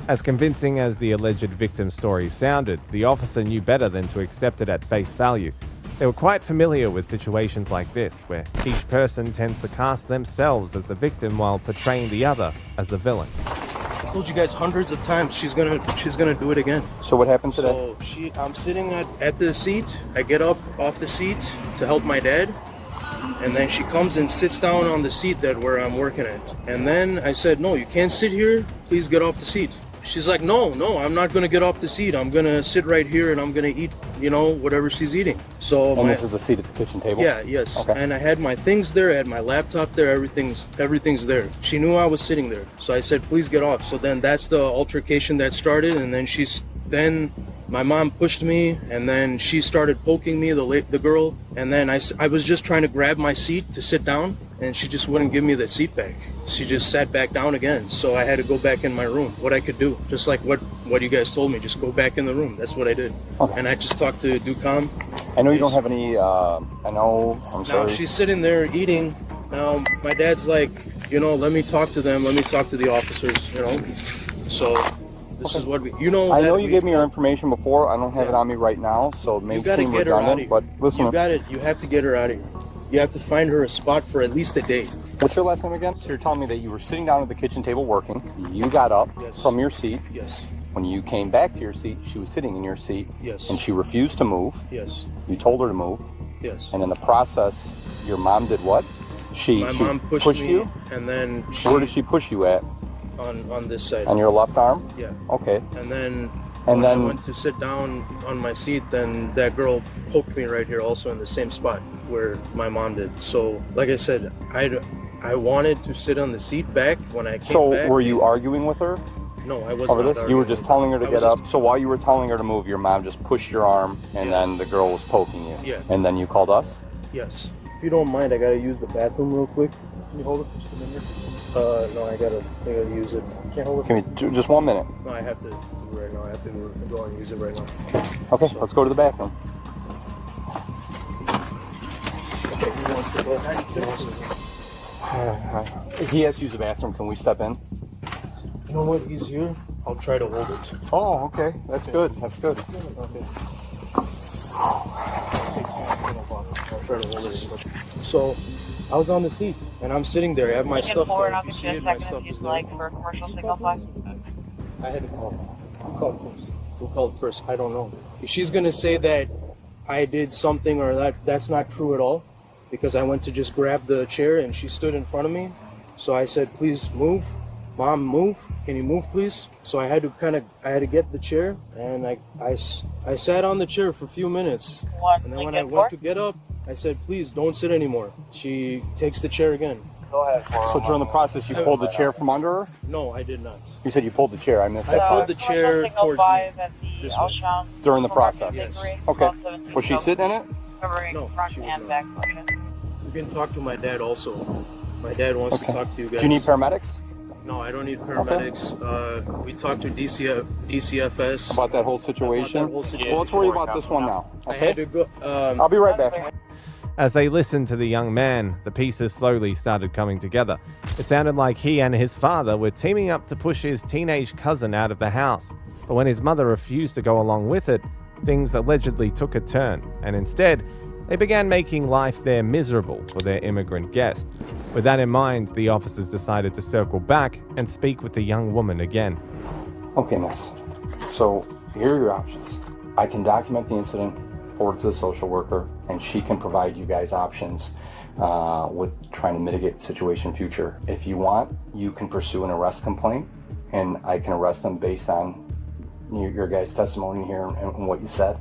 As convincing as the alleged victim's story sounded, the officer knew better than to accept it at face value. They were quite familiar with situations like this, where each person tends to cast themselves as the victim while portraying the other as the villain. I told you guys hundreds of times she's gonna do it again. So what happened today? So I'm sitting at the seat. I get up off the seat to help my dad, and then she comes and sits down on the seat where I'm working at. And then I said, "No, you can't sit here. Please get off the seat." She's like, no, I'm not gonna get off the seat. I'm gonna sit right here and I'm gonna eat, whatever she's eating. So this is the seat at the kitchen table? Yeah, yes. Okay. And I had my things there, I had my laptop there, everything's there. She knew I was sitting there. So I said, please get off. So then that's the altercation that started, and then my mom pushed me, and then she started poking me, the girl, and then I was just trying to grab my seat to sit down, and she just wouldn't give me the seat back. She just sat back down again, so I had to go back in my room. What I could do, just like what you guys told me, just go back in the room. That's what I did. Okay. And I just talked to Ducom. I know you don't have any, I'm Now sorry. she's sitting there eating. Now my dad's like, let me talk to them, let me talk to the officers, So this is what I know you gave me your information before. I don't have it on me right now, so it may You gotta seem get her out of redundant, here. but listen. You have to get her out of here. You have to find her a spot for at least a day. What's your last name again? So you're telling me that you were sitting down at the kitchen table working. You got up from your seat. Yes. When you came back to your seat, she was sitting in your seat. Yes. And she refused to move. Yes. You told her to move. Yes. And in the process, your mom did what? My mom pushed me, you? and then Where did she push you at? on this side. On your left arm? Yeah. Okay. And then And when I then- went to sit down on my seat, then that girl poked me right here, also in the same spot where my mom did. So, like I said, I wanted to sit on the seat back when I came back. So were you arguing with her? No, I wasn't. Over this? You were just telling her to I get was up. So while you were telling her to move, your mom just pushed your arm, and then the girl was poking you. Yeah. And then you called us? Yes. If you don't mind, I gotta use the bathroom real quick. Can you hold it just a minute? No, I gotta use it. Can't hold it. Give me just 1 minute. No, I have to do it right now. I have to go and use it right now. Okay, let's go to the bathroom. Okay, he wants to go. He has to use the bathroom. Can we step in? You know what? He's here. I'll try to hold it. Oh, okay. That's good. That's good. Okay. I'll try to hold it. So, I was on the seat, and I'm sitting there. I have my stuff there. If you see it, my stuff is there. For a commercial signal flash. I had to call. Who called first? Who called first? I don't know. If she's gonna say that I did something or that's not true at all, because I went to just grab the chair and she stood in front of me. So I said, please move. Mom, move. Can you move, please? So I had to get the chair, and I sat on the chair for a few minutes. And then when I went to get up, I said, please don't sit anymore. She takes the chair again. Go ahead. So during the process, you pulled the chair from under her? No, I did not. You said you pulled the chair. I missed I that pulled part. the chair towards me. This way. During the process? Yes. Okay. Was she sitting in it? No, she was not. You can talk to my dad also. My dad wants to talk to you guys. Do you need paramedics? No, I don't need paramedics. We talked to DCFS. About that whole situation? Well, let's worry about this one now. I Okay? had to go, I'll be right back. As they listened to the young man, the pieces slowly started coming together. It sounded like he and his father were teaming up to push his teenage cousin out of the house. But when his mother refused to go along with it, things allegedly took a turn, and instead, They began making life there miserable for their immigrant guest. With that in mind, the officers decided to circle back and speak with the young woman again. Okay, miss. So here are your options. I can document the incident, forward to the social worker, and she can provide you guys options with trying to mitigate the situation in future. If you want, you can pursue an arrest complaint, and I can arrest them based on your guys' testimony here and what you said,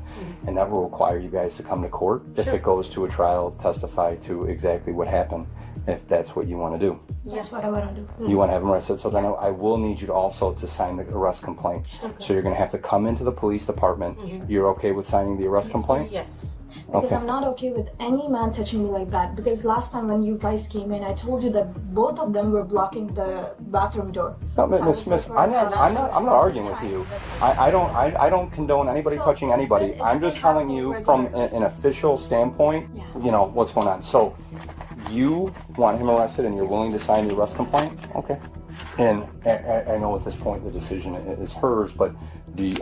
and that will require you guys to come to court. If it goes to a trial, testify to exactly what happened, if that's what you want to do. That's what I want to do. You want to have them arrested, so then I will need you to also to sign the arrest complaint. Okay. So you're going to have to come into the police department. You're okay with signing the arrest complaint? Yes. Because I'm not okay with any man touching me like that. Because last time when you guys came in, I told you that both of them were blocking the bathroom door. No, Miss, I'm not arguing with you. I don't condone anybody touching anybody. I'm just telling you from an official standpoint, you know, what's going on. So you want him arrested and you're willing to sign the arrest complaint? Okay. And I know at this point the decision is hers, but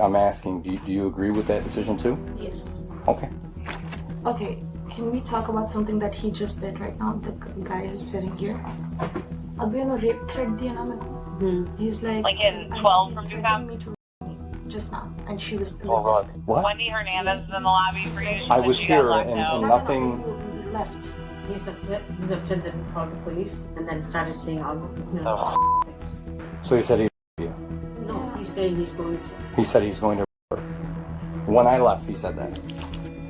I'm asking, do you agree with that decision too? Yes. Okay. Okay, can we talk about something that he just did right now? The guy who's sitting here. Abhi no rape threat diya na main. He's like in 12 from Bodycam? Me to just now, and she was What? Wendy Hernandez is in the lobby for you. I was here and nothing. Left. He's upset that we called the police and then started saying all So he said No, he's saying he's going to. He said he's going to. When I left, he said that.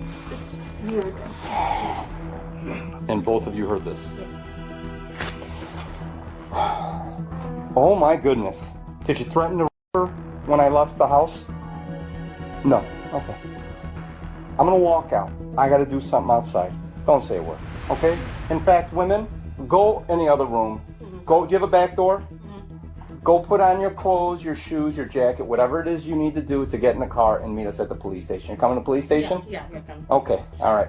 It's weird. And both of you heard this? Yes. Oh my goodness. Did you threaten to her when I left the house? No. Okay. I'm gonna walk out. I gotta do something outside. Don't say a word. Okay? In fact, women, go in the other room. Go, do you have a back door? Go put on your clothes, your shoes, your jacket, whatever it is you need to do to get in the car and meet us at the police station. You coming to the police station? Yeah, we're coming. Okay, all right.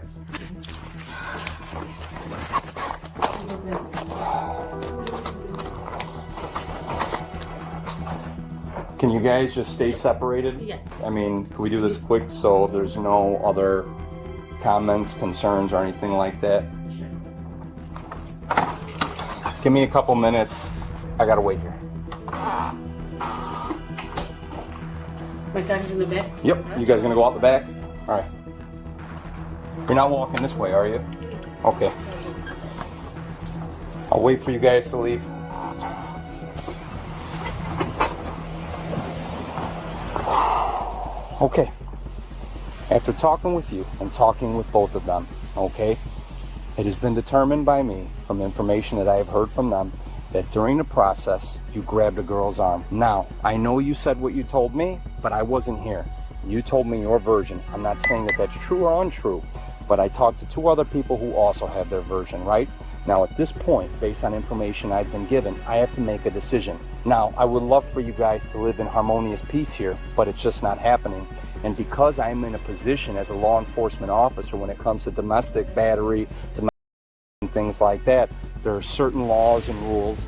Can you guys just stay separated? Yes. I mean, can we do this quick so there's no other comments, concerns, or anything like that? Sure. Give me a couple minutes. I gotta wait here. My car is in the back? Yep. You guys gonna go out the back? All right. You're not walking this way, are you? Okay. I'll wait for you guys to leave. Okay. After talking with you and talking with both of them, okay, it has been determined by me from information that I have heard from them that during the process, you grabbed a girl's arm. Now, I know you said what you told me, but I wasn't here. You told me your version. I'm not saying that that's true or untrue, but I talked to two other people who also have their version, right? Now, at this point, based on information I've been given, I have to make a decision. Now, I would love for you guys to live in harmonious peace here, but it's just not happening. And because I'm in a position as a law enforcement officer when it comes to domestic battery, and things like that, there are certain laws and rules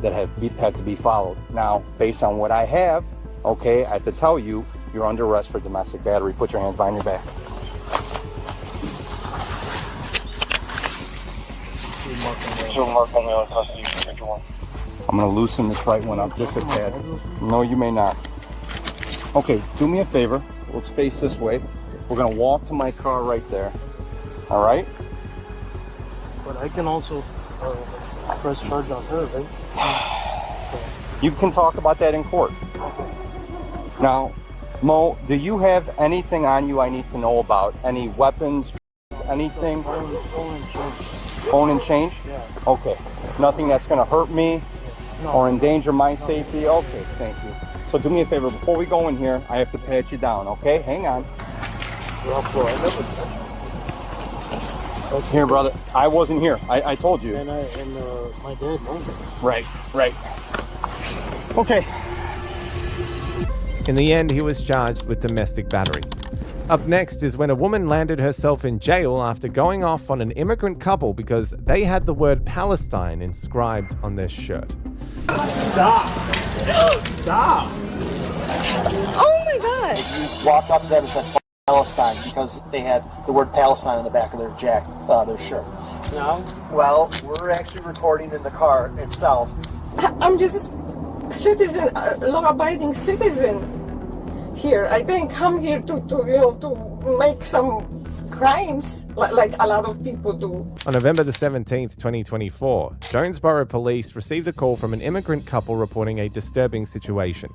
that have to be followed. Now, based on what I have, okay, I have to tell you, you're under arrest for domestic battery. Put your hands behind your back. I'm going to loosen this right one up just a tad. No, you may not. Okay, do me a favor. Let's face this way. We're going to walk to my car right there. All right? But I can also press charge on her, right? You can talk about that in court. Now, Mo, do you have anything on you I need to know about? Any weapons, anything? Phone and change. Phone and change? Yeah. Okay. Nothing that's going to hurt me or endanger my safety? Okay, thank you. So do me a favor. Before we go in here, I have to pat you down, okay? Hang on. Here, brother. I wasn't here. I told you. And my dad knows it. Right. Okay. In the end, he was charged with domestic battery. Up next is when a woman landed herself in jail after going off on an immigrant couple because they had the word Palestine inscribed on their shirt. Stop! Stop! Oh my god! Walk up to them and said, Palestine because they had the word Palestine on the back of their their shirt. No. Well, we're actually recording in the car itself. I'm just citizen, law-abiding citizen here. I didn't come here to make some crimes like a lot of people do. On November the 17th, 2024, Jonesboro police received a call from an immigrant couple reporting a disturbing situation.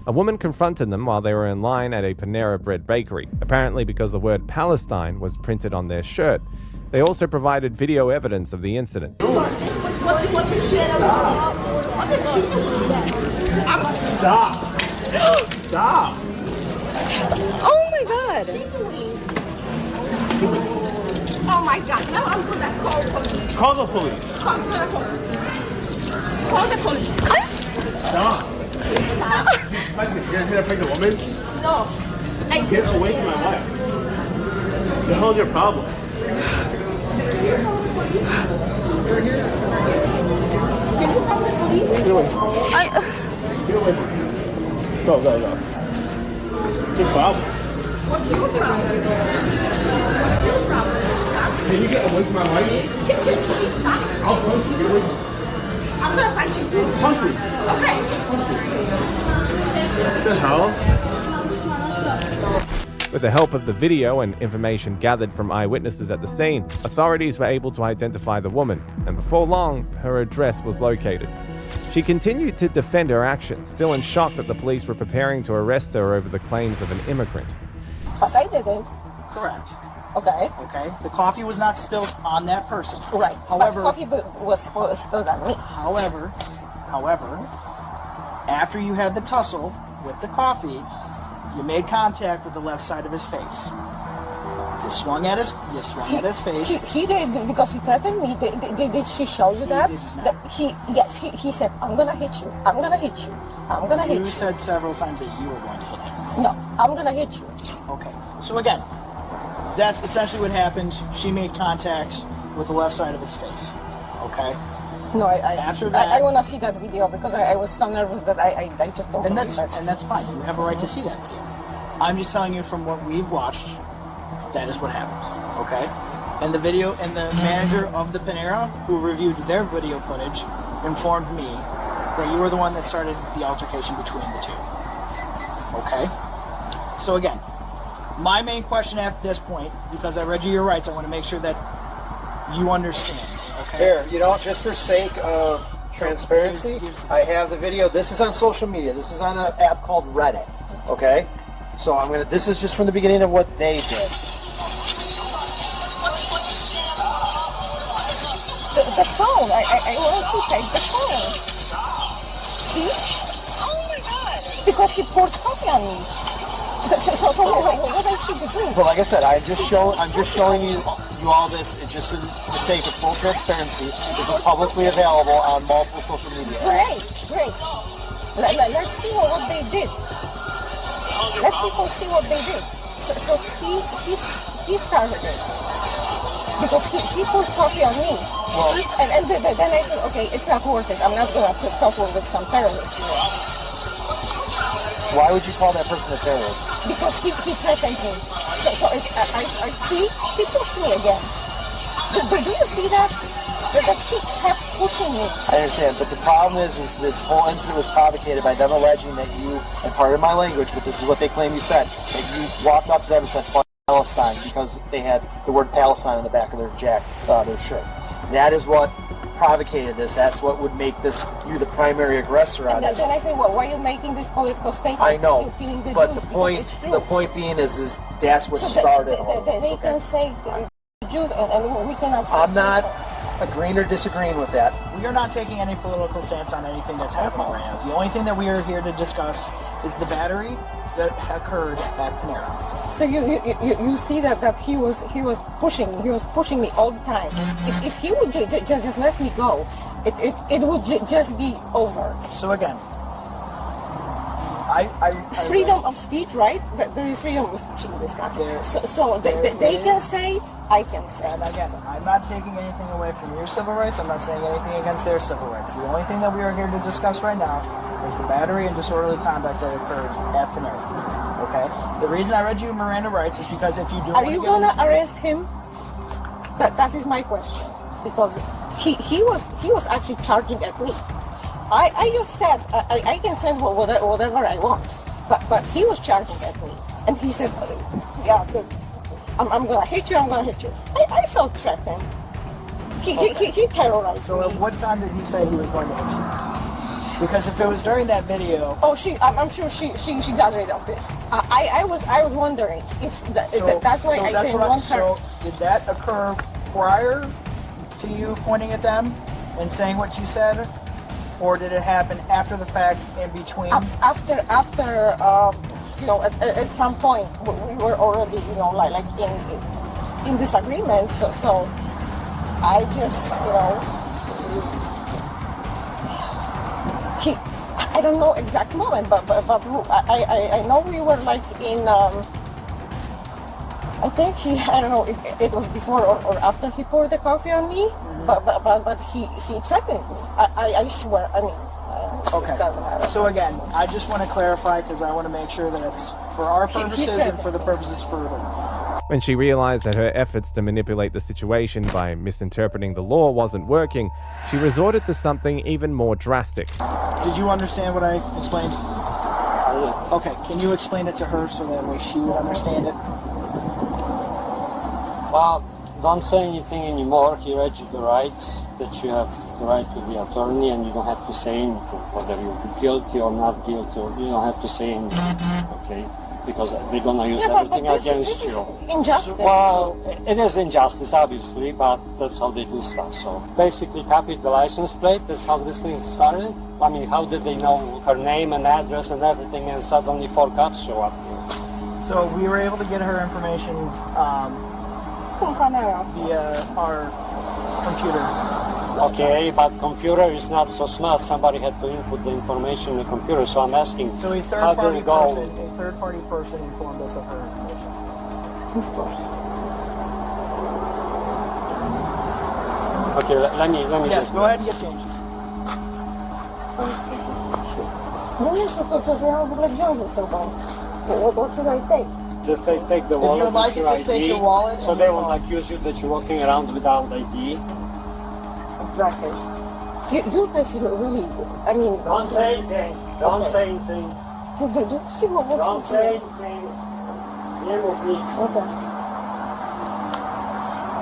A woman confronted them while they were in line at a Panera Bread bakery, apparently because the word Palestine was printed on their shirt. They also provided video evidence of the incident. Stop. Stop. Oh my god. Oh my God. Now I'm gonna call police. Call the police. Call the police. Call the police. Stop. You're gonna take the woman? No. Get away from my wife. What the hell is your problem? Can you call the police? What are you doing? Get away from me. Go. What's your problem? What's your problem? What's your problem? Can you get away from my wife? Can she stop? I'll punch you. Get away from me. I'm gonna punch you. Punch me. Okay. What the hell? With the help of the video and information gathered from eyewitnesses at the scene, authorities were able to identify the woman, and before long, her address was located. She continued to defend her actions, still in shock that the police were preparing to arrest her over the claims of an immigrant. But I didn't. Correct. Okay. Okay. The coffee was not spilled on that person. Right. However, but coffee was spilled on me. However, after you had the tussle with the coffee, you made contact with the left side of his face. You swung at his face. He did because he threatened me. Did she show you that? He said, I'm gonna hit you. I'm gonna hit you. I'm gonna hit you. You said several times that you were going to hit him. No, I'm gonna hit you. Okay. So again, that's essentially what happened. She made contact with the left side of his face. Okay. No, After that, I want to see that video because I was so nervous that I just don't. And that's fine. You have a right to see that video. I'm just telling you from what we've watched, that is what happened. Okay. And the video and the manager of the Panera who reviewed their video footage informed me that you were the one that started the altercation between the two. Okay. So again, my main question at this point, because I read you your rights, I want to make sure that you understand. Okay. Here, just for sake of transparency, I have the video. This is on social media. This is on an app called Reddit. Okay? So this is just from the beginning of what they did. The phone. I want to take the phone. See? Oh my God. Because he poured coffee on me. So what I should do? Well, like I said, I'm just showing you all this. It's just in the sake of full transparency. This is publicly available on multiple social media. Great. Let's see what they did. Let people see what they did. So he started it because he poured coffee on me. Well, and then I said, okay, it's not worth it. I'm not gonna talk with some terrorists. Why would you call that person a terrorist? Because he threatened me. So I see, he pushed me again. Do you see that? That he kept pushing me. I understand, but the problem is this whole incident was provocated by them alleging that you, and pardon my language, but this is what they claim you said, that you walked up to them and said, "Fuck Palestine," because they had the word Palestine on the back of their their shirt. That is what provocated this. That's what would make you the primary aggressor on this. Then I say, well, why are you making this political statement? I know, but Jews? the point being is that's what started all this. They can say Jews, and we cannot say. I'm not agreeing or disagreeing with that. We are not taking any political stance on anything that's happening right now. The only thing that we are here to discuss is the battery that occurred at Panera. So you see that he was pushing me all the time. If he would just let me go, it would just be over. So again, freedom of speech, right? There is freedom of speech in this country. So they can say, I can say. And again, I'm not taking anything away from your civil rights. I'm not saying anything against their civil rights. The only thing that we are here to discuss right now is the battery and disorderly conduct that occurred at Panera. Okay. The reason I read you Miranda rights is because if you do, Are you gonna arrest him? That is my question, because he was actually charging at me. I just said I can send whatever I want, but he was charging at me, and he said, yeah, I'm gonna hit you. I'm gonna hit you. I felt threatened. He terrorized So me. at what time did he say he was going to hit you? Because if it was during that video, I'm sure she got rid of this. I was wondering if that's why I didn't want her. So did that occur prior to you pointing at them and saying what you said, or did it happen after the fact in between? After at some point we were already like in disagreement. So I just I don't know exact moment, but I know we were like in. I think I don't know if it was before or after he poured the coffee on me, but he threatened me. I swear. I mean, Okay. it doesn't matter. So again, I just want to clarify because I want to make sure that it's for our purposes and for the purposes further. When she realized that her efforts to manipulate the situation by misinterpreting the law wasn't working, she resorted to something even more drastic. Did you understand what I explained? Okay, can you explain it to her so that way she would understand it? Well, don't say anything anymore. He read you the rights, that you have the right to the attorney and you don't have to say anything, whether you're guilty or not guilty, or you don't have to say anything, okay? Because they're gonna use everything against you. Injustice. Well, it is injustice, obviously, but that's how they do stuff. So basically, copied the license plate. That's how this thing started. I mean, how did they know her name and address and everything, and suddenly 4 cops show up? So we were able to get her information via our computer. Okay, but computer is not so smart. Somebody had to input the information in the computer. So I'm asking, So a how did it go? third party person informed us of her information. Of course. Okay, let me Yes, just go ahead and get changed. No nie, to ja w ogóle wziąć ze sobą. What should I take? Just take the If wallet. you'd like with to your just take ID, your wallet so and they your won't phone. accuse you that you're walking around without ID. Exactly. You guys really, I mean... Don't say anything. Don't say anything. Do see what's Don't say anything. Nemo, please. Okay.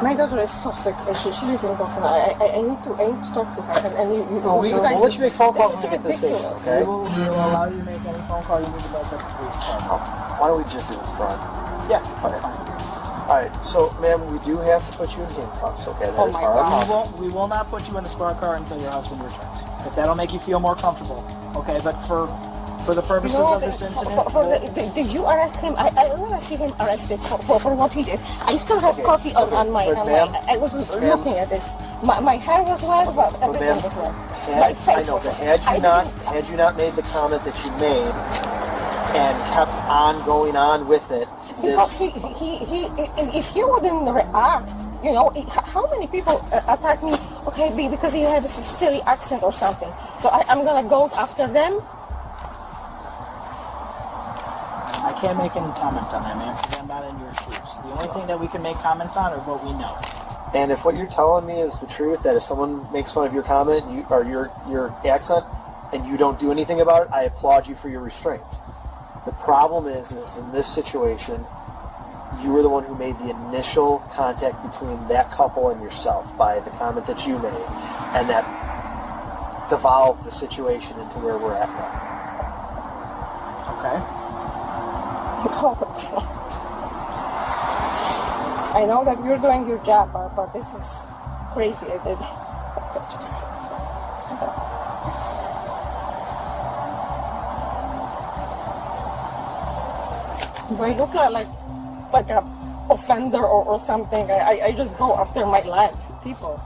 My daughter is so sick. She lives in Boston. I need to talk to her. And you guys... We'll let you make phone calls this to is get to the station, ridiculous. okay? We will allow you to make any phone call you need to make at the police department. Why don't we just do it in front? Yeah, that's fine. All right, so, ma'am, we do have to put you in handcuffs, okay? That Oh is my our God. policy. We will not put you in the squad car until your husband returns. If that'll make you feel more comfortable, okay? But for the purposes of this incident, Did you arrest him? I want to see him arrested for what he did. I still have coffee on my... I wasn't looking at this. My hair was wet, but everything was wet. My face I know, was but wet. had you not made the comment that you made and kept on going on with it, Because if he wouldn't react, how many people attack me? Okay, because he has a silly accent or something. So I'm gonna go after them. I can't make any comment on that, man, because I'm not in your shoes. The only thing that we can make comments on are what we know. and if what you're telling me is the truth, that if someone makes fun of your comment or your accent and you don't do anything about it, I applaud you for your restraint. The problem is in this situation, you were the one who made the initial contact between that couple and yourself by the comment that you made, and that devolved the situation into where we're at now. Okay. No, it's not. I know that you're doing your job, but this is crazy. Do I look like a offender or something? I just go after my life, people.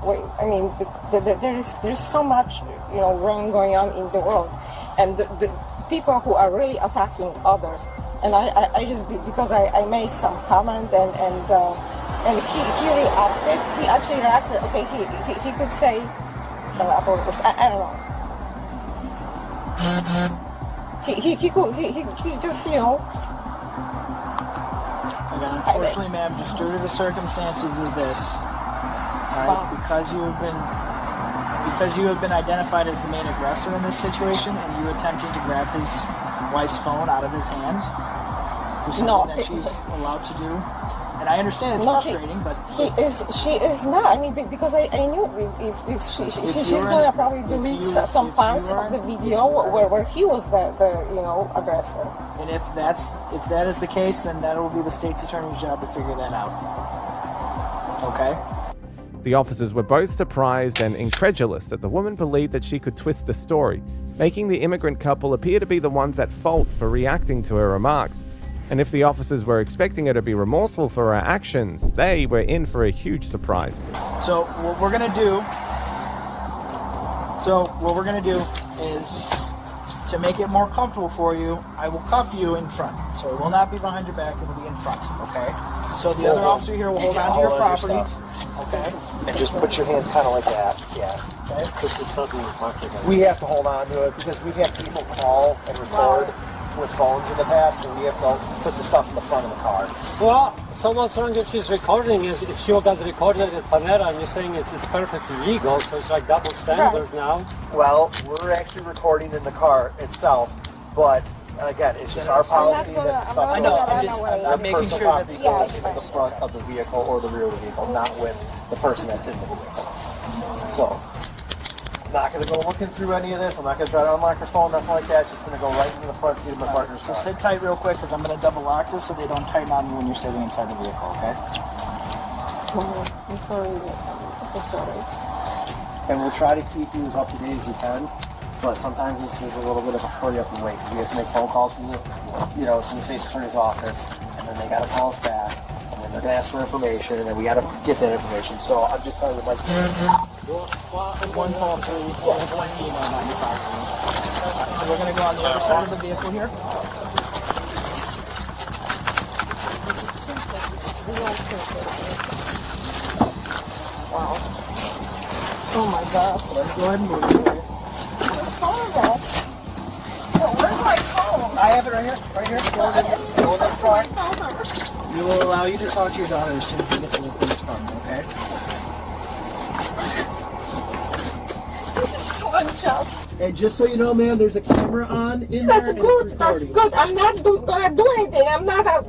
Wait, I mean, there's so much wrong going on in the world, and the people who are really attacking others. And I just because I made some comment and he reacted. He actually reacted. Okay, he could say I don't know. He just, you know. Again, unfortunately, ma'am, just due to the circumstances of this, alright, because you have been identified as the main aggressor in this situation, and you attempting to grab his wife's phone out of his hand, for something that she's allowed to do. And I understand it's frustrating, but she is not. I mean, because I knew if she's gonna probably delete some parts of the video where he was the aggressor. And if that is the case, then that will be the state's attorney's job to figure that out. Okay. The officers were both surprised and incredulous that the woman believed that she could twist the story, making the immigrant couple appear to be the ones at fault for reacting to her remarks. And if the officers were expecting her to be remorseful for her actions, they were in for a huge surprise. So what we're gonna do is, to make it more comfortable for you, I will cuff you in front. So it will not be behind your back, it will be in front, okay? So the other officer here will hold on to your property. Okay. And just put your hands kind of like that. Yeah. Okay. We have to hold on to it because we've had people call and record with phones in the past, and we have to put the stuff in the front of the car. Well, someone's wrong if she's recording. If she got recorded at Panera and you're saying it's perfectly legal, so it's like double standard now. Well, we're actually recording in the car itself, but again, it's just our policy that the stuff. I'm making sure that goes in the front of the vehicle or the rear of the vehicle, not with the person that's in the vehicle. So, I'm not going to go looking through any of this. I'm not going to try to unlock her phone, nothing like that. It's just going to go right into the front seat of my partner's car. So sit tight real quick because I'm going to double lock this so they don't tighten on you when you're sitting inside the vehicle, okay? I'm sorry. I'm so sorry. And we'll try to keep you as up to date as we can. But sometimes this is a little bit of a hurry up and wait. We have to make phone calls to the state's attorney's office, and then they got to call us back, and then they're going to ask for information, and then we got to get that information. So I'm just telling you, like, one call for one email on your property. Alright, so we're going to go on the other side of the vehicle here. Wow. Oh my God. Let me go ahead and move it. Where's my phone? I have it right here. Right here. Go in the car. We will allow you to talk to your daughter as soon as we get to the police department, okay? This is so unjust. And just so you know, ma'am, there's a camera on in there. That's good. That's good. I'm not gonna do anything. I'm not a...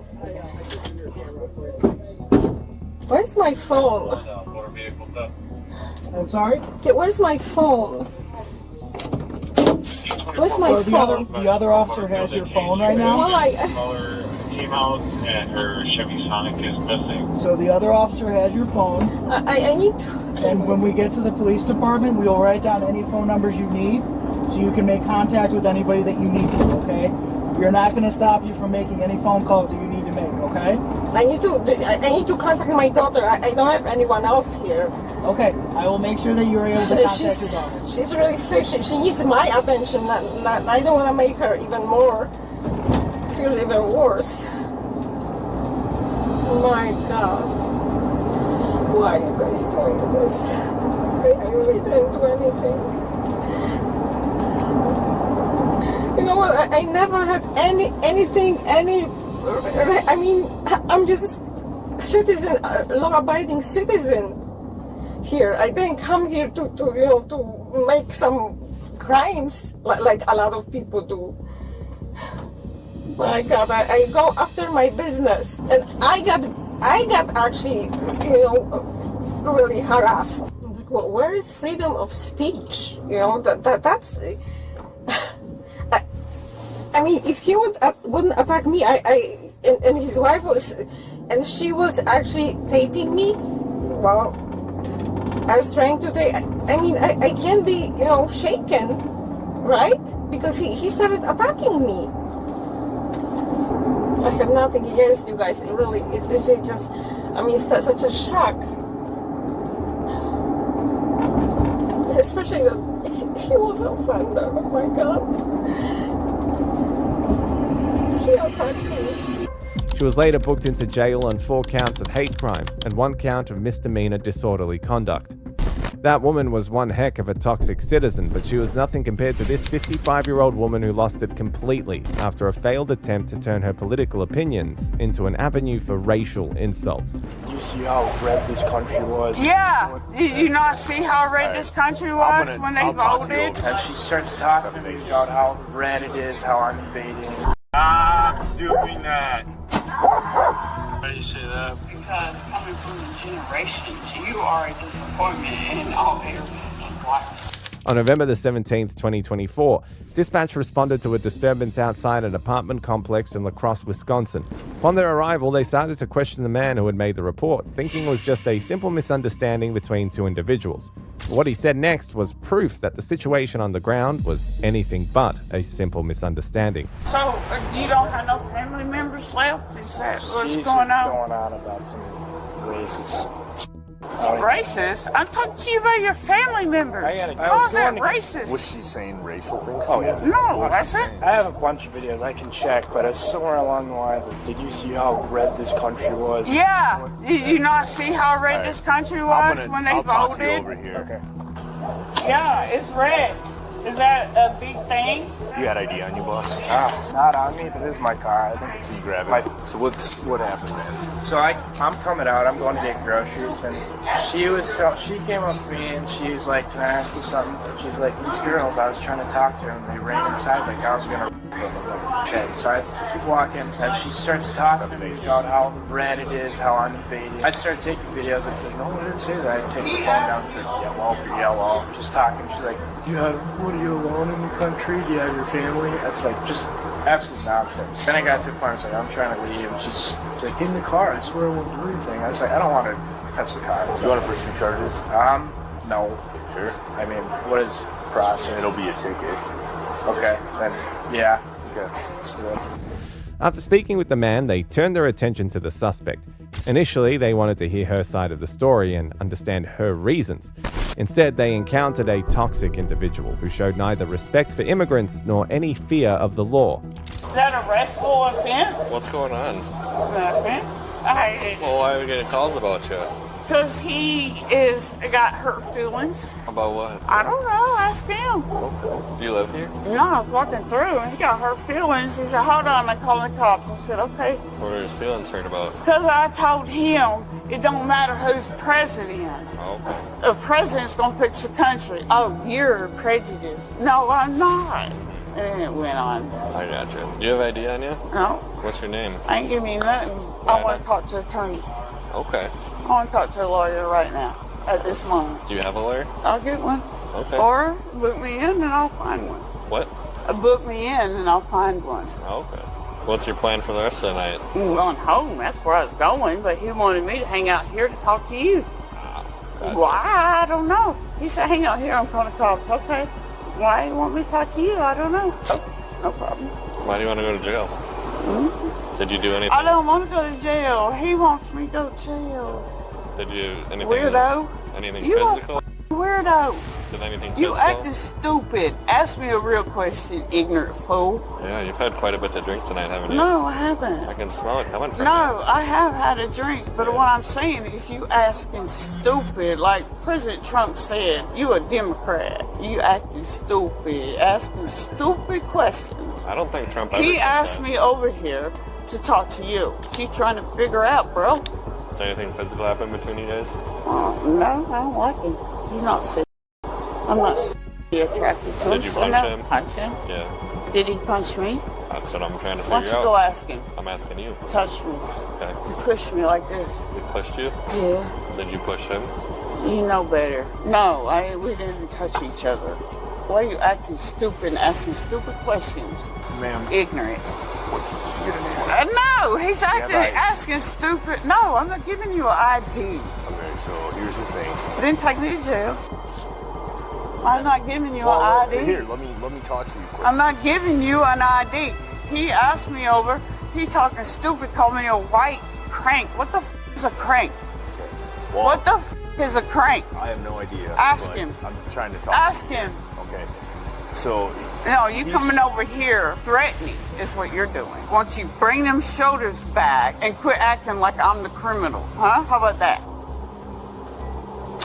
Where's my phone? I'm sorry? Okay, where's my phone? Where's my phone? The other officer has your phone right now. Why? And her Chevy Sonic is missing. So the other officer has your phone. I need to... And when we get to the police department, we will write down any phone numbers you need so you can make contact with anybody that you need to, okay? We're not going to stop you from making any phone calls that you need to make, okay? I need to contact my daughter. I don't have anyone else here. Okay, I will make sure that you're able to contact your daughter. She's really sick. She needs my attention. I don't want to make her even more feel even worse. My God. Why are you guys doing this? I really didn't do anything. You know what? I never had anything. I mean, I'm just citizen, law-abiding citizen here. I didn't come here to make some crimes like a lot of people do. My God, I go after my business, and I got actually, really harassed. Well, where is freedom of speech? That's. I mean, if he wouldn't attack me, and his wife was, and she was actually taping me. Well, I was trying to take. I mean, I can't be, shaken, right? Because he started attacking me. I have nothing against you guys. It's just, I mean, it's such a shock. Especially that he was an offender. Oh my God. He attacked me. She was later booked into jail on 4 counts of hate crime and 1 count of misdemeanor disorderly conduct. That woman was one heck of a toxic citizen, but she was nothing compared to this 55-year-old woman who lost it completely after a failed attempt to turn her political opinions into an avenue for racial insults. You see how red this country was? Yeah. Did you not see how red this country was when they voted? And she starts talking to me about how red it is, how I'm invading. Stop doing that. Why do you say that? Because coming from the generations, you are a disappointment in all areas of life. On November the 17th, 2024, dispatch responded to a disturbance outside an apartment complex in La Crosse, Wisconsin. Upon their arrival, they started to question the man who had made the report, thinking it was just a simple misunderstanding between two individuals. But what he said next was proof that the situation on the ground was anything but a simple misunderstanding. So, you don't have no family members left? Is that what's She's going just on? going on about some racist. Racist? I'm talking to you about your family members. How is that racist? Was she saying racial things Oh, to yeah. you? No, that's it. I have a bunch of videos I can check, but it's somewhere along the lines of, did you see how red this country was? Yeah. Did you not see how red this country was when they I'll voted? talk to you over here. Okay. Yeah, it's red. Is that a big thing? You had ID on you, boss? Not on me, but this is my car. I think it's You grab it. So what happened, man? So I'm coming out. I'm going to get groceries, and she came up to me and she was like, "Can I ask you something?" She's like, "These girls, I was trying to talk to them. They ran inside like I was gonna." I was like, "Okay." So I keep walking, and she starts talking to me about how red it is, how I'm invading. I start taking videos, and she's like, "No, I didn't say that." I take the phone down for yellow, just talking. She's like, "What are you alone in the country? Do you have your family?" That's like just absolute nonsense. Then I got to the point where I was like, I'm trying to leave, and she's like, "Get in the car. I swear I won't do anything." I was like, I don't want to touch the car. You want to pursue charges? No. Sure. I mean, what is the process? It'll be a ticket. Okay, then, yeah. Okay. Let's do it. After speaking with the man, they turned their attention to the suspect. Initially, they wanted to hear her side of the story and understand her reasons. Instead, they encountered a toxic individual who showed neither respect for immigrants nor any fear of the law. Is that a arrestable offense? What's going on? Nothing. Well, why are we getting calls about you? Because he got hurt feelings. About what? I don't know. Ask him. Okay. Do you live here? No, I was walking through and he got hurt feelings. He said, "Hold on, I'm calling the cops." I said, "Okay." What are his feelings hurt about? Because I told him it don't matter who's president. Okay. The president's going to fix the country. Oh, you're prejudiced. No, I'm not. And then it went on. I got you. Do you have ID on you? No. What's your name? I ain't giving you nothing. I want to talk to the attorney. Okay. I want to talk to a lawyer right now, at this moment. Do you have a lawyer? I'll get one. Okay. Or book me in and I'll find one. What? Book me in and I'll find one. Okay. What's your plan for the rest of the night? I'm going home. That's where I was going, but he wanted me to hang out here to talk to you. Gotcha. Why? I don't know. He said, "Hang out here. I'm calling the cops." Okay. Why you want me to talk to you? I don't know. Oh, no problem. Why do you want to go to jail? Hmm? Did you do anything? I don't want to go to jail. He wants me to go to jail. Did you anything? Weirdo. Anything You physical? a weirdo. Did anything You physical? acting stupid. Ask me a real question, ignorant fool. Yeah, you've had quite a bit to drink tonight, haven't you? No, I haven't. I can smell it coming from No, I have had a drink, but what I'm saying is you asking stupid. Like President Trump said, you a Democrat. You acting stupid, asking stupid questions. I don't think Trump ever He said asked that. me over here to talk to you. She trying to figure out, bro. Did anything physical happen between you guys? No, I don't like him. He's not sick. I'm not attracted to him. Did you so punch no. him? Punch him? Yeah. Did he punch me? That's what I'm trying to Why figure don't you out. go ask him? I'm asking you. Touch me. Okay. You pushed me like this. He pushed you? Yeah. Did you push him? You know better. No, we didn't touch each other. Why are you acting stupid and asking stupid questions? Ma'am. Ignorant. What's did you get a name? No, he's asking stupid. No, I'm not giving you an ID. Okay, so here's the thing. Didn't take me to jail. I'm not giving you an ID. Here, let me talk to you quick. I'm not giving you an ID. He asked me over. He talking stupid, called me a white crank. What the is a crank? Okay. Well, What the is a crank? I have no idea. Ask but him. I'm trying to talk. Ask him. Okay. So. No, you he's- coming over here threatening is what you're doing. Once you bring them shoulders back and quit acting like I'm the criminal, huh? How about that?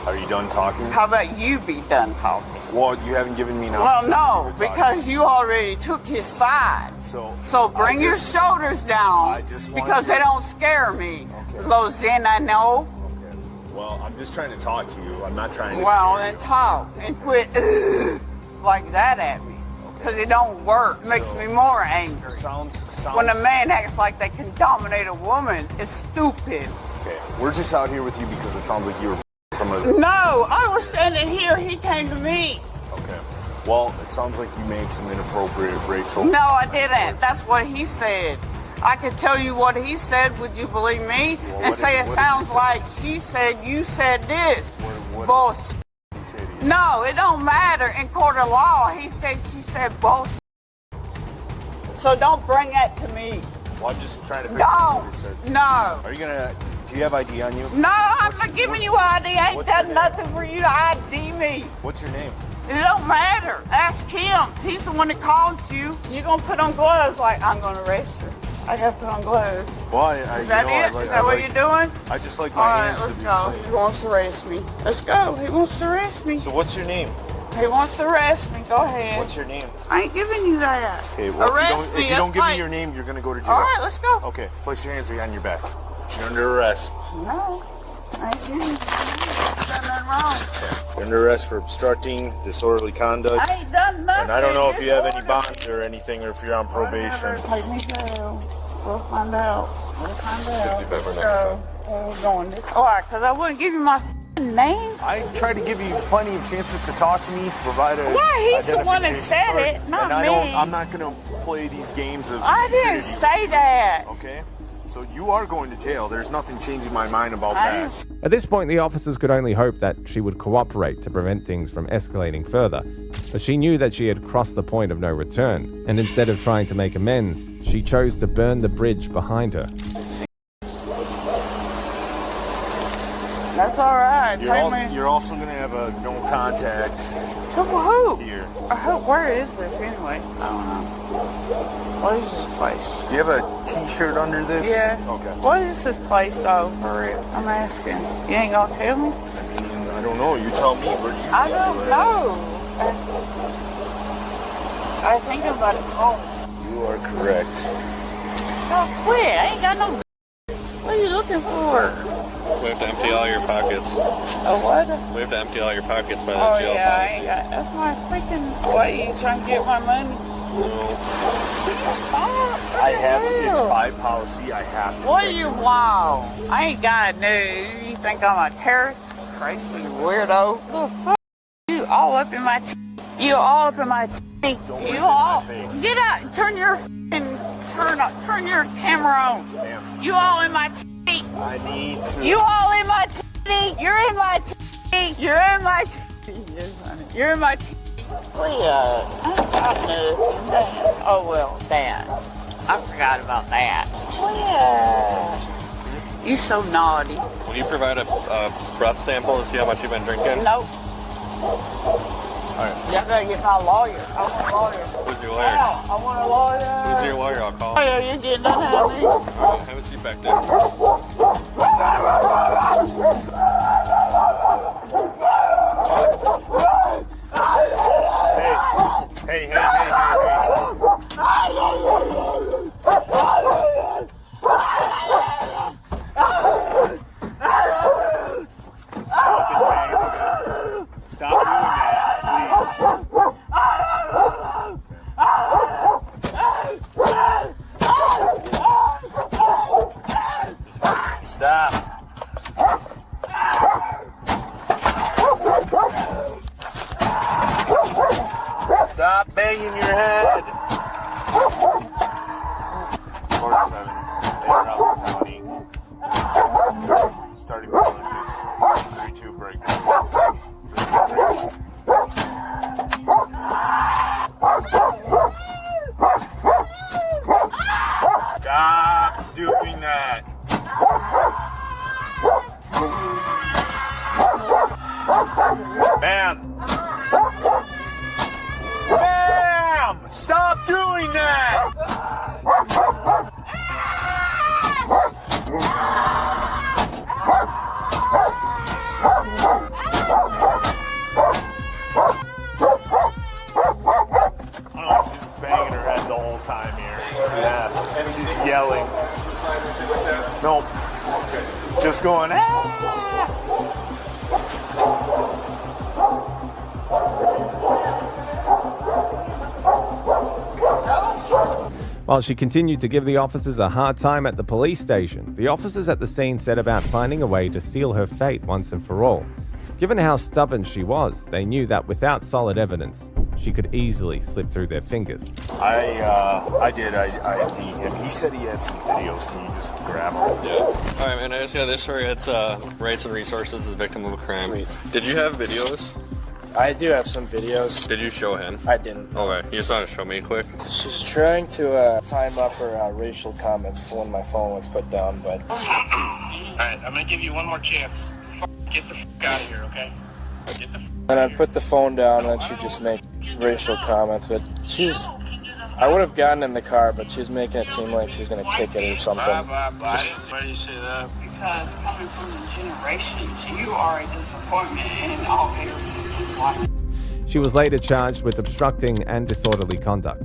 Are you done talking? How about you be done talking? Well, you haven't given me an Well, opportunity no, to talk. because you already took his side. So bring your shoulders down because they don't scare me. Lozin, I know. Well, I'm just trying to talk to you. I'm not trying to Well, scare then talk and quit like that at me. Because it don't work. It makes me more angry. Sounds. When a man acts like they can dominate a woman, it's stupid. Okay, we're just out here with you because it sounds like you were some of the... No, I was standing here. He came to me. Okay. Well, it sounds like you made some inappropriate racial... No, I didn't. That's what he said. I could tell you what he said. Would you believe me? Well, and say it sounds like she said, you said this. Bullshit. No, it don't matter. In court of law, he said, she said bullshit. So don't bring that to me. Well, I'm just trying to figure out what you said. No. Are you gonna... Do you have ID on you? No, I'm not giving you ID. I ain't done nothing for you to ID me. What's your name? It don't matter. Ask him. He's the one that called you. You're going to put on gloves like, I'm going to arrest her. I got to put on gloves. Well, Is that it? Is that what you're doing? I just like All my right, hands let's to be go. clean. He wants to arrest me. Let's go. He wants to arrest me. So what's your name? He wants to arrest me. Go ahead. What's your name? I ain't giving you that. Okay, well, arrest if you don't give me your name, you're gonna go to jail. All right, let's go. Okay, place your hands behind your back. You're under arrest. No, I ain't giving you that. I've done nothing wrong. You're under arrest for obstructing disorderly conduct. I ain't done nothing. And I don't know if you have any bonds or anything, or if you're on probation. Take me jail. We'll find out. We'll find out. 55 for Let's next go. Where we going? All right, because I wouldn't give you my name. I tried to give you plenty of chances to talk to me, to provide a Why, he's the one that identification said card, it, not and me. I'm not going to play these games of I didn't stupidity. say that. Okay? So you are going to jail. There's nothing changing my mind about that. At this point, the officers could only hope that she would cooperate to prevent things from escalating further. But she knew that she had crossed the point of no return, and instead of trying to make amends, she chose to burn the bridge behind her. That's all right. You're also going to have a no contact. To who? Here. Where is this anyway? I don't know. What is this place? Do you have a t-shirt under this? Yeah. Okay. What is this place though? For real? I'm asking. You ain't gonna tell me? I don't know. You tell me. Where do you I don't know. I think I'm about to call. You are correct. Oh, quit. I ain't got no. What are you looking for? We have to empty all your pockets. A what? We have to empty all your pockets by the Oh jail yeah, I policy. ain't got. That's my freaking. What, you trying to get my money? I have it's by policy. I have to. What do you want? I ain't got no. You think I'm a terrorist? Crazy weirdo. The fuck? You all up in my teeth. You all up in my teeth. You all. Get out. Turn your camera on. You all in my teeth. I need to. You all in my teeth. You're in my teeth. You're in my teeth. You're in my teeth. I ain't got nothing. Damn. Oh well, damn. I forgot about that. You so naughty. Will you provide a breath sample to see how much you've been drinking? Nope. All right. Y'all gotta get my lawyer. I want a lawyer. Who's your lawyer? I want a lawyer. Who's your lawyer? I'll call. Oh yeah, you're getting done having me. All right, have a seat back there. Hey. Stop doing that, please. Stop. Stop banging your head. 47, Adderall County. Starting with lunches. 3-2 break. Stop doing that. Ma'am. Ma'am! Stop doing that! just going, While she continued to give the officers a hard time at the police station, the officers at the scene set about finding a way to seal her fate once and for all. Given how stubborn she was, they knew that without solid evidence, she could easily slip through their fingers. I did. I ID'd him. He said he had some videos. Can you just grab them? Yeah. All right, man. I just got this for you. It's Rights and Resources, the victim of a crime. Sweet. Did you have videos? I do have some videos. Did you show him? I didn't. Okay. You just want to show me quick? She's trying to time up her racial comments to when my phone was put down, but... Alright, I'm gonna give you one more chance to get the out of here, okay? Get the And I put the phone down and she just made racial comments, but she's... I would have gotten in the car, but she was making it seem like she's gonna kick it or something. Why do you say that? Because coming from the generations, you are a disappointment in all areas of life. She was later charged with obstructing and disorderly conduct.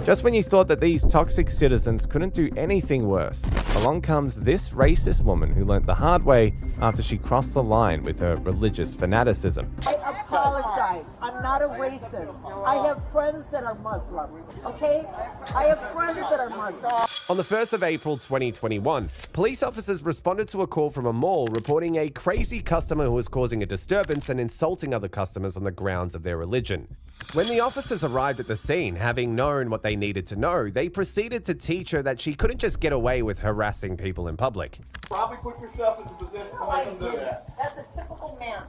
Just when you thought that these toxic citizens couldn't do anything worse, along comes this racist woman who learnt the hard way after she crossed the line with her religious fanaticism. I apologize. I'm not a racist. I have friends that are Muslim, okay? I have friends that are Muslim. On the 1st of April 2021, police officers responded to a call from a mall reporting a crazy customer who was causing a disturbance and insulting other customers on the grounds of their religion. When the officers arrived at the scene, having known what they needed to know, they proceeded to teach her that she couldn't just get away with harassing people in public. Probably put yourself into position to make them do that. That's a typical man.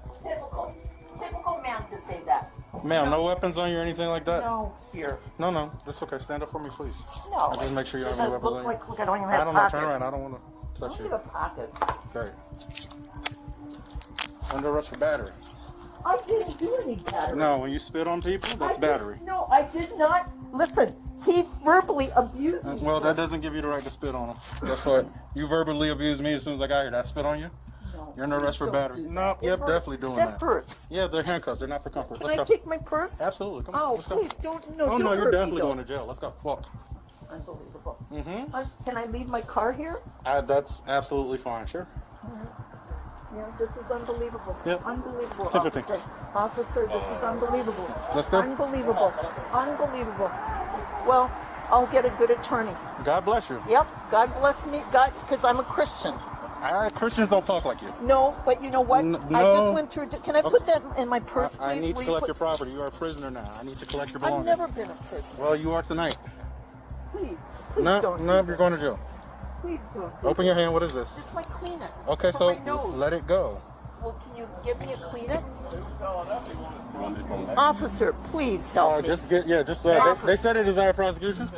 Typical man to say that. Ma'am, no weapons on you or anything like that? No, here. No, that's okay. Stand up for me, please. No. I'll just make sure you don't have any weapons on you. Look, I don't even have I don't know. pockets. Turn around. I don't want to touch you. I don't have pockets. Okay. Under arrest for battery. I didn't do any battery. No, when you spit on people, that's battery. No, I did not. Listen, he verbally abused me. Well, that doesn't give you the right to spit on him. Guess what? You verbally abused me as soon as I got here. Did I spit on you? No. You're under arrest for battery. No, yep, definitely doing that. That hurts. Yeah, they're handcuffs. They're not for comfort. Can Let's I go. take my purse? Absolutely. Come on. Oh, Let's go. please don't. No, Oh, don't no, you're hurt definitely me, though. going to jail. Let's go. Walk. Unbelievable. Mm-hmm. Can I leave my car here? That's absolutely fine. Sure. Yeah, this is unbelievable. Yep. Unbelievable. 10-15. Officer, this is unbelievable. Let's go. Unbelievable. Unbelievable. Well, I'll get a good attorney. God bless you. Yep. God bless me. God, because I'm a Christian. Christians don't talk like you. No, but you know what? No. I just went through. Can I put that in my purse, please? I need to Will you collect put- your property. You are a prisoner now. I need to collect your belongings. I've never been a prisoner. Well, you are tonight. Please No, don't. you're going to jail. Please don't. Open your hand. What is this? It's my Kleenex. Okay, For so my nose. let it go. Well, can you give me a Kleenex? Officer, please help me. Just they said it is our prosecution.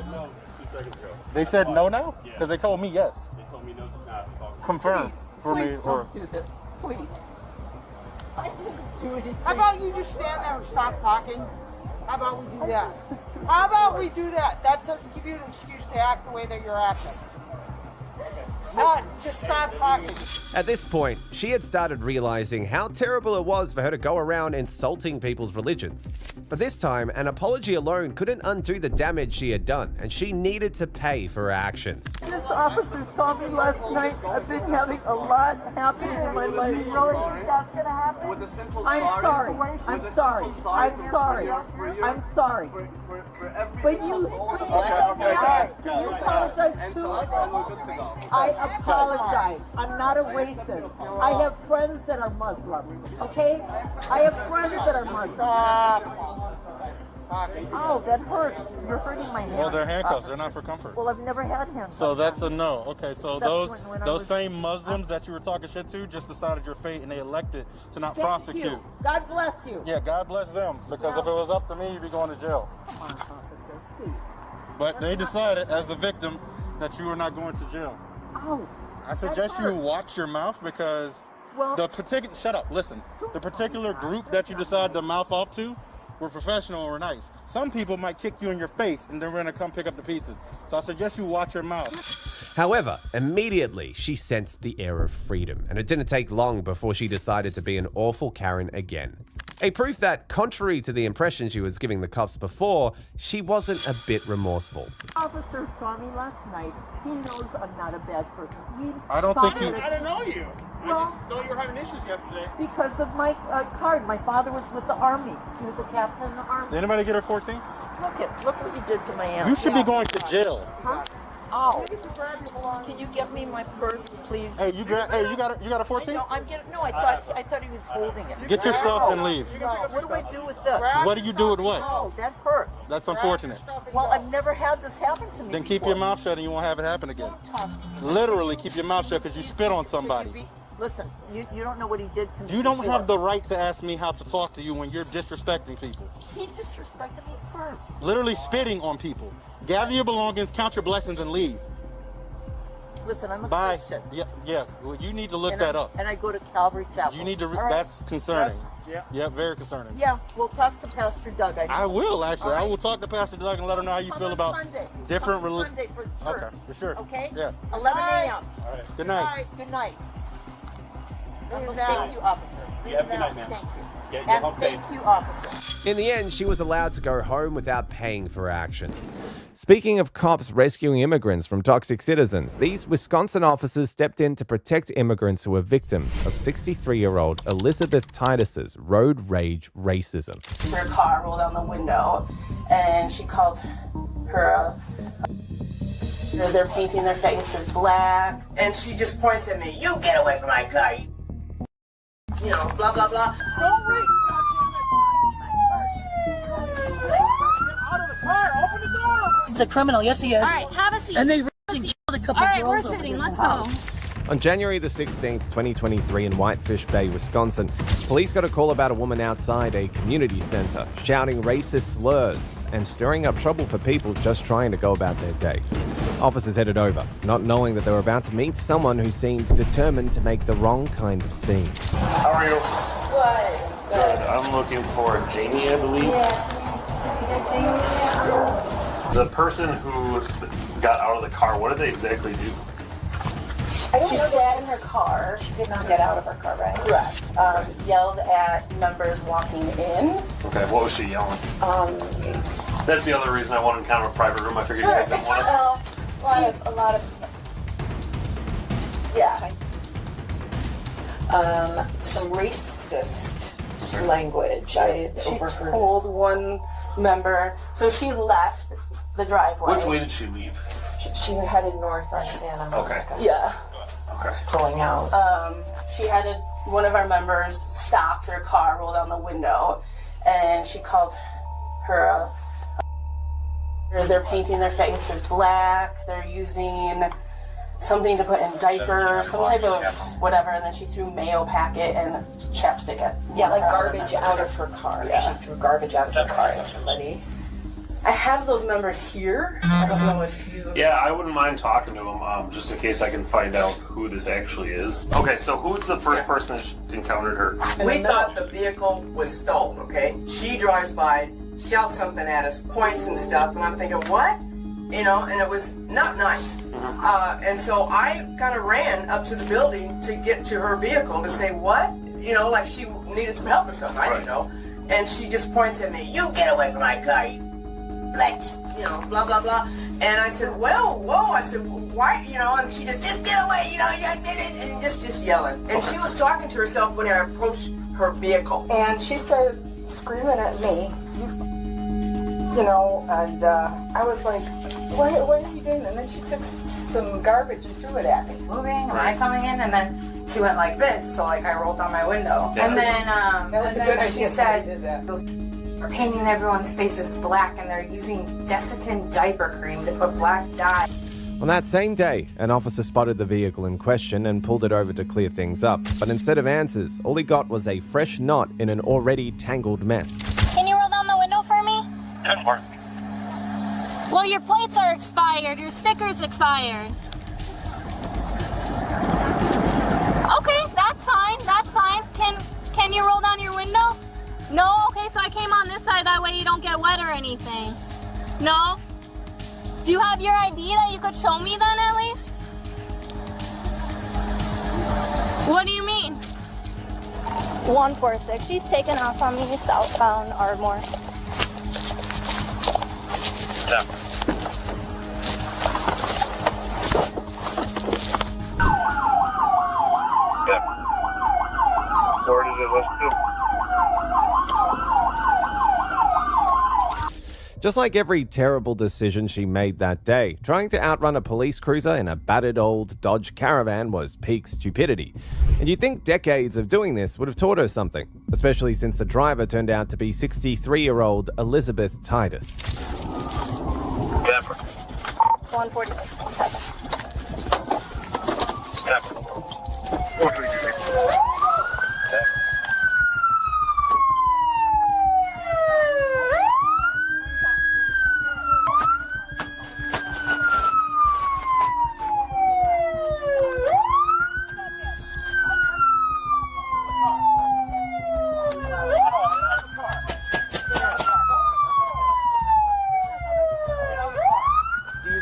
They said no now because they told me yes. They told me no. Confirm for me or. Don't do this, please. I didn't do anything. How about you just stand there and stop talking? How about we do that? How about we do that? That doesn't give you an excuse to act the way that you're acting. Just stop talking. At this point, she had started realizing how terrible it was for her to go around insulting people's religions. But this time, an apology alone couldn't undo the damage she had done, and she needed to pay for her actions. This officer saw me last night. I've been having a lot happening in my life. You really think that's going to happen? I'm sorry. I'm sorry. I'm sorry. I'm sorry. But you can you apologize too? I apologize. I'm not a racist. I have friends that are Muslim. Okay? I have friends that are Muslim. Oh, that hurts. You're hurting my hand. Well, they're handcuffs. They're not for comfort. Well, I've never had handcuffs. So that's a no. Okay, so Except when I those was- same Muslims that you were talking shit to just decided your fate and they elected to not Thank prosecute. you. God bless you. Yeah, God bless them. Because if it was up to me, you'd be going to jail. Come on, officer, please. But they decided, as the victim, that you were not going to jail. Oh. I suggest you watch your mouth because the particular the particular group that you decide to mouth off to were professional or nice. Some people might kick you in your face and then we're gonna come pick up the pieces. So I suggest you watch your mouth. However, immediately she sensed the air of freedom, and it didn't take long before she decided to be an awful Karen again. A proof that, contrary to the impression she was giving the cops before, she wasn't a bit remorseful. Officer saw me last night. He knows I'm not a bad person. I don't think he- I don't know you. I just know you were having issues yesterday. Because of my card. My father was with the Army. He was a captain in the Army. Did anybody get her 14? Look what you did to my aunt. You should be going to jail. Huh? Oh. Can you get me my purse, please? Hey, you got a 14? No, I thought he was holding it. Get your stuff and leave. No, what do I do with this? What do you do with what? Oh, that hurts. That's unfortunate. Well, I've never had this happen to me. Then keep your mouth shut and you won't have it happen again. Literally keep your mouth shut because you spit on somebody. Listen, you don't know what he did to me. You don't before. have the right to ask me how to talk to you when you're disrespecting people. He disrespected me first. Literally spitting on people. Gather your belongings, count your blessings, and leave. Listen, I'm a Bye. Christian. Yeah. Well, you need to look that up. And I go to Calvary Chapel. You need to. Right. That's concerning. Yeah, very concerning. Yeah, we'll talk to Pastor Doug. I will actually. Right. I will talk to Pastor Doug and let him know how you feel about Sunday. different religions. Sunday for church. Okay, for sure. Okay. Yeah. 11 a.m. All right. Good night. Good night. Thank you, officer. Yeah, good night, ma'am. Thank you. Get And home thank safe. you, officer. In the end, she was allowed to go home without paying for her actions. Speaking of cops rescuing immigrants from toxic citizens, these Wisconsin officers stepped in to protect immigrants who were victims of 63-year-old Elizabeth Titus's road rage racism. Her car rolled down the window, and she called her. They're painting their faces black, and she just points at me. You get away from my car. You know, blah blah blah. Don't reach! Out of the car! Open the door! He's a criminal. Yes, he is. All right, have a seat. And they raped and killed a couple All right, girls. we're over sitting. here. Let's go. On January the 16th, 2023 in Whitefish Bay, Wisconsin, police got a call about a woman outside a community center shouting racist slurs and stirring up trouble for people just trying to go about their day. Officers headed over, not knowing that they were about to meet someone who seemed determined to make the wrong kind of scene. How are you? Good. Good. I'm looking for Jamie, I believe. The person who got out of the car, what did they exactly do? She sat in her car. She did not get out of her car, right? Correct. Yelled at members walking in. Okay, what was she yelling? That's the other reason I wanted kind of a private room. I figured you guys didn't want it. A lot of. Yeah. Some racist language I overheard. She told one member, so she left the driveway. Which way did she leave? She headed north on Santa Monica. Okay. Yeah. Okay. Pulling out. She had one of our members stop their car, roll down the window, and she called her. They're painting their faces black. They're using something to put in diapers, some type of whatever, and then she threw mayo packet and chapstick at. Yeah, like garbage out of her car. Yeah. She threw garbage out of her car at somebody. I have those members here. I don't know if you. Yeah, I wouldn't mind talking to them, just in case I can find out who this actually is. Okay, so who's the first person that encountered her? We thought the vehicle was stolen, okay? She drives by, shouts something at us, points and stuff, and I'm thinking, what? You know, and it was not nice. And so I kind of ran up to the building to get to her vehicle to say, what? You know, like she needed some help or something, I didn't know. And she just points at me, you get away from my car, you flex, you know, blah, blah, blah. And I said, well, whoa, I said, why, you know, and she just get away, you know, I did it, and just yelling. And she was talking to herself when I approached her vehicle. And she started screaming at me, you know, and I was like, what are you doing? And then she took some garbage and threw it at me. Moving, am I coming in? And then she went like this, so like I rolled down my window. Yeah. And then, That was and a good then she idea said, those are painting everyone's faces black and they're using Desitin diaper cream to put black dye. On that same day, an officer spotted the vehicle in question and pulled it over to clear things up. But instead of answers, all he got was a fresh knot in an already tangled mess. Can you roll down the window for me? Yeah, Mark. Well, your plates are expired. Your sticker's expired. Okay, that's fine. That's fine. Can you roll down your window? No? Okay, so I came on this side. That way you don't get wet or anything. No? Do you have your ID that you could show me then at least? What do you mean? 146. She's taken off on me southbound Ardmore. Yeah. Yeah. Where did it list to? Just like every terrible decision she made that day, trying to outrun a police cruiser in a battered old Dodge Caravan was peak stupidity. And you'd think decades of doing this would have taught her something, especially since the driver turned out to be 63-year-old Elizabeth Titus. Yeah. 146. Yeah. 146.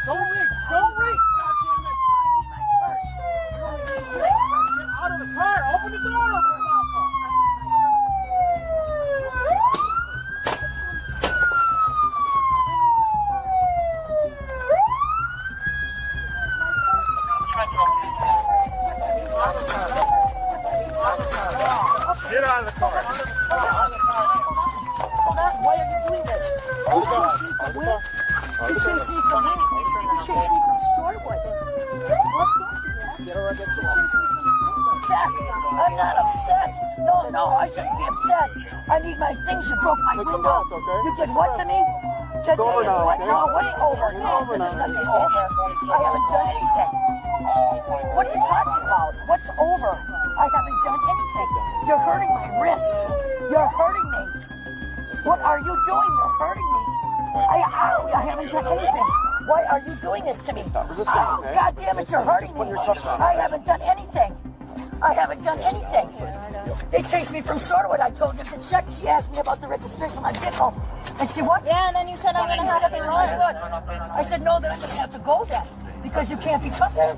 Don't reach! Get out of the car! Open the door! Get out of the car! Why are you doing this? You chase me from where? You chase me from where? You chase me from Shorewood. Jack, I'm not upset. No, I shouldn't be upset. I need my things. You broke my window. You did what to me? Today is what? No, what's over? No, there's nothing over. I haven't done anything. What are you talking about? What's over? I haven't done anything. You're hurting my wrist. You're hurting me. What are you doing? You're hurting me. I haven't done anything. Why are you doing this to me? Oh, God damn it, you're hurting me. I haven't done anything. I haven't done anything. They chased me from Shorewood. I told them to check. She asked me about the registration of my vehicle. And she what? Yeah, and then you said I'm going to have to run. I said, no, then I'm going to have to go then. Because you can't be trusted.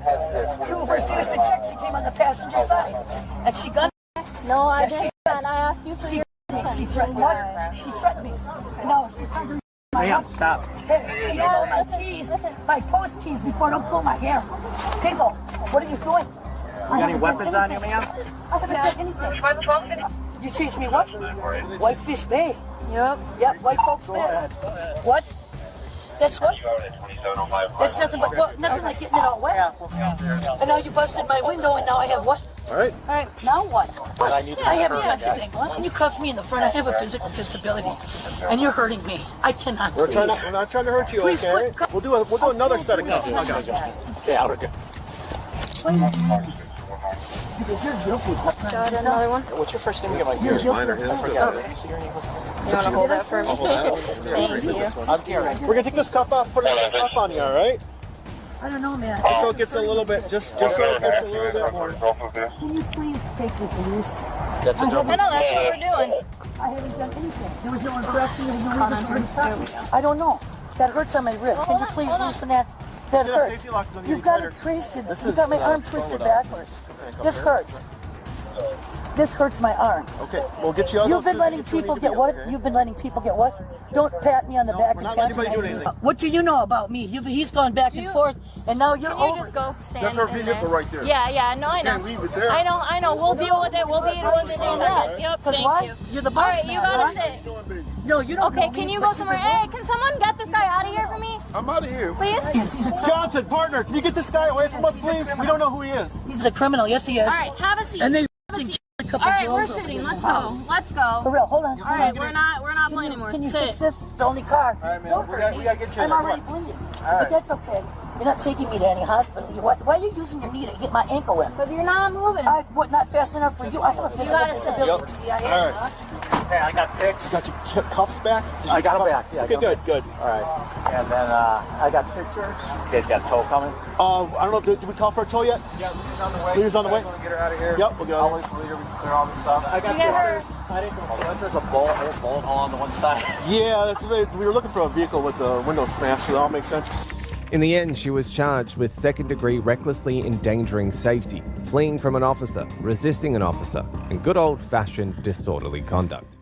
You refused to check. She came on the passenger side. And she got No, I didn't. I asked you for your She threatened what? She threatened me. No, she's trying to stop. Hey, you stole my keys, my post keys before. Don't pull my hair. People, what are you doing? You got any weapons on you, ma'am? I haven't done anything. You chased me what? Whitefish Bay. Yep, White Folks Bay. What? That's what? That's nothing but what? Nothing like getting it all wet. And now you busted my window, and now I have what? All right. All right, now what? I haven't done anything. When you cuff me in the front, I have a physical disability, and you're hurting me. I cannot. We're not trying to hurt you, Please okay? quit. We'll do another set of cuffs. Get out of here. Got another one. What's your first name again? Here's mine or his. Okay. You want to hold that for me? Thank you. I'm here. We're gonna take this cuff off, put another cuff on you, all right? I don't know, man. Just so it gets a little bit, just so it gets a little bit more. Can you please take this loose? That's a double. I know, that's what we're doing. I haven't done anything. There was no infraction. There was no reason for me to stop. I don't know. That hurts on my wrist. Can you please loosen that? That hurts. Safety locks on You've got to trace it. You've got my arm twisted backwards. This hurts. This hurts my arm. Okay, we'll get you all You've been letting people get what? You've been letting people get what? Don't pat me on the back and patronize me. What do you know about me? He's gone back and forth, and now you're over. Can you just go stand That's our in vehicle there? right there. Yeah, no, I know. Can't leave it there. I know. We'll deal with it. We'll deal with it in a minute. Yep, Because thank why? you. You're the All boss right, man, you gotta right? sit. No, you don't. Okay, know can me, you but go somewhere? Hey, can someone get this guy out of here for me? I'm out of here. Please? Yes, he's a criminal. Johnson, partner, can you get this guy away from us, please? We don't know who he is. He's a criminal. Yes, he is. All right, have a seat. And they Have a killed seat. a couple All right, we're girls over sitting. in Let's the go. house. Let's go. For real, hold on. All right, we're not playing anymore. Can you Sit. fix this? It's the only car. All right, man. Don't We hurt gotta me. get you in I'm there. already bleeding. But that's okay. You're not taking me to any hospital. Why are you using your knee to hit my ankle with? Because you're not moving. What, not fast enough for you? I have a physical gotta sit. disability. Yep. See, I All am, right. huh? Hey, I got pics. You got your cuffs back? I got them back. Yeah. Okay, good. All right. And then I got pictures. You guys got a tow coming? I don't know, did we call for a tow yet? Yeah, Leader's on the way. Leader's on the way? Want to get her out of here? Yep, we'll get I'll her. wait for Leader. We can clear all this stuff. I got You get her. pictures. I didn't know. There's a bullet hole on the one side. Yeah, we were looking for a vehicle with the window smashed, so that all makes sense. In the end, she was charged with second-degree recklessly endangering safety, fleeing from an officer, resisting an officer, and good old-fashioned disorderly conduct.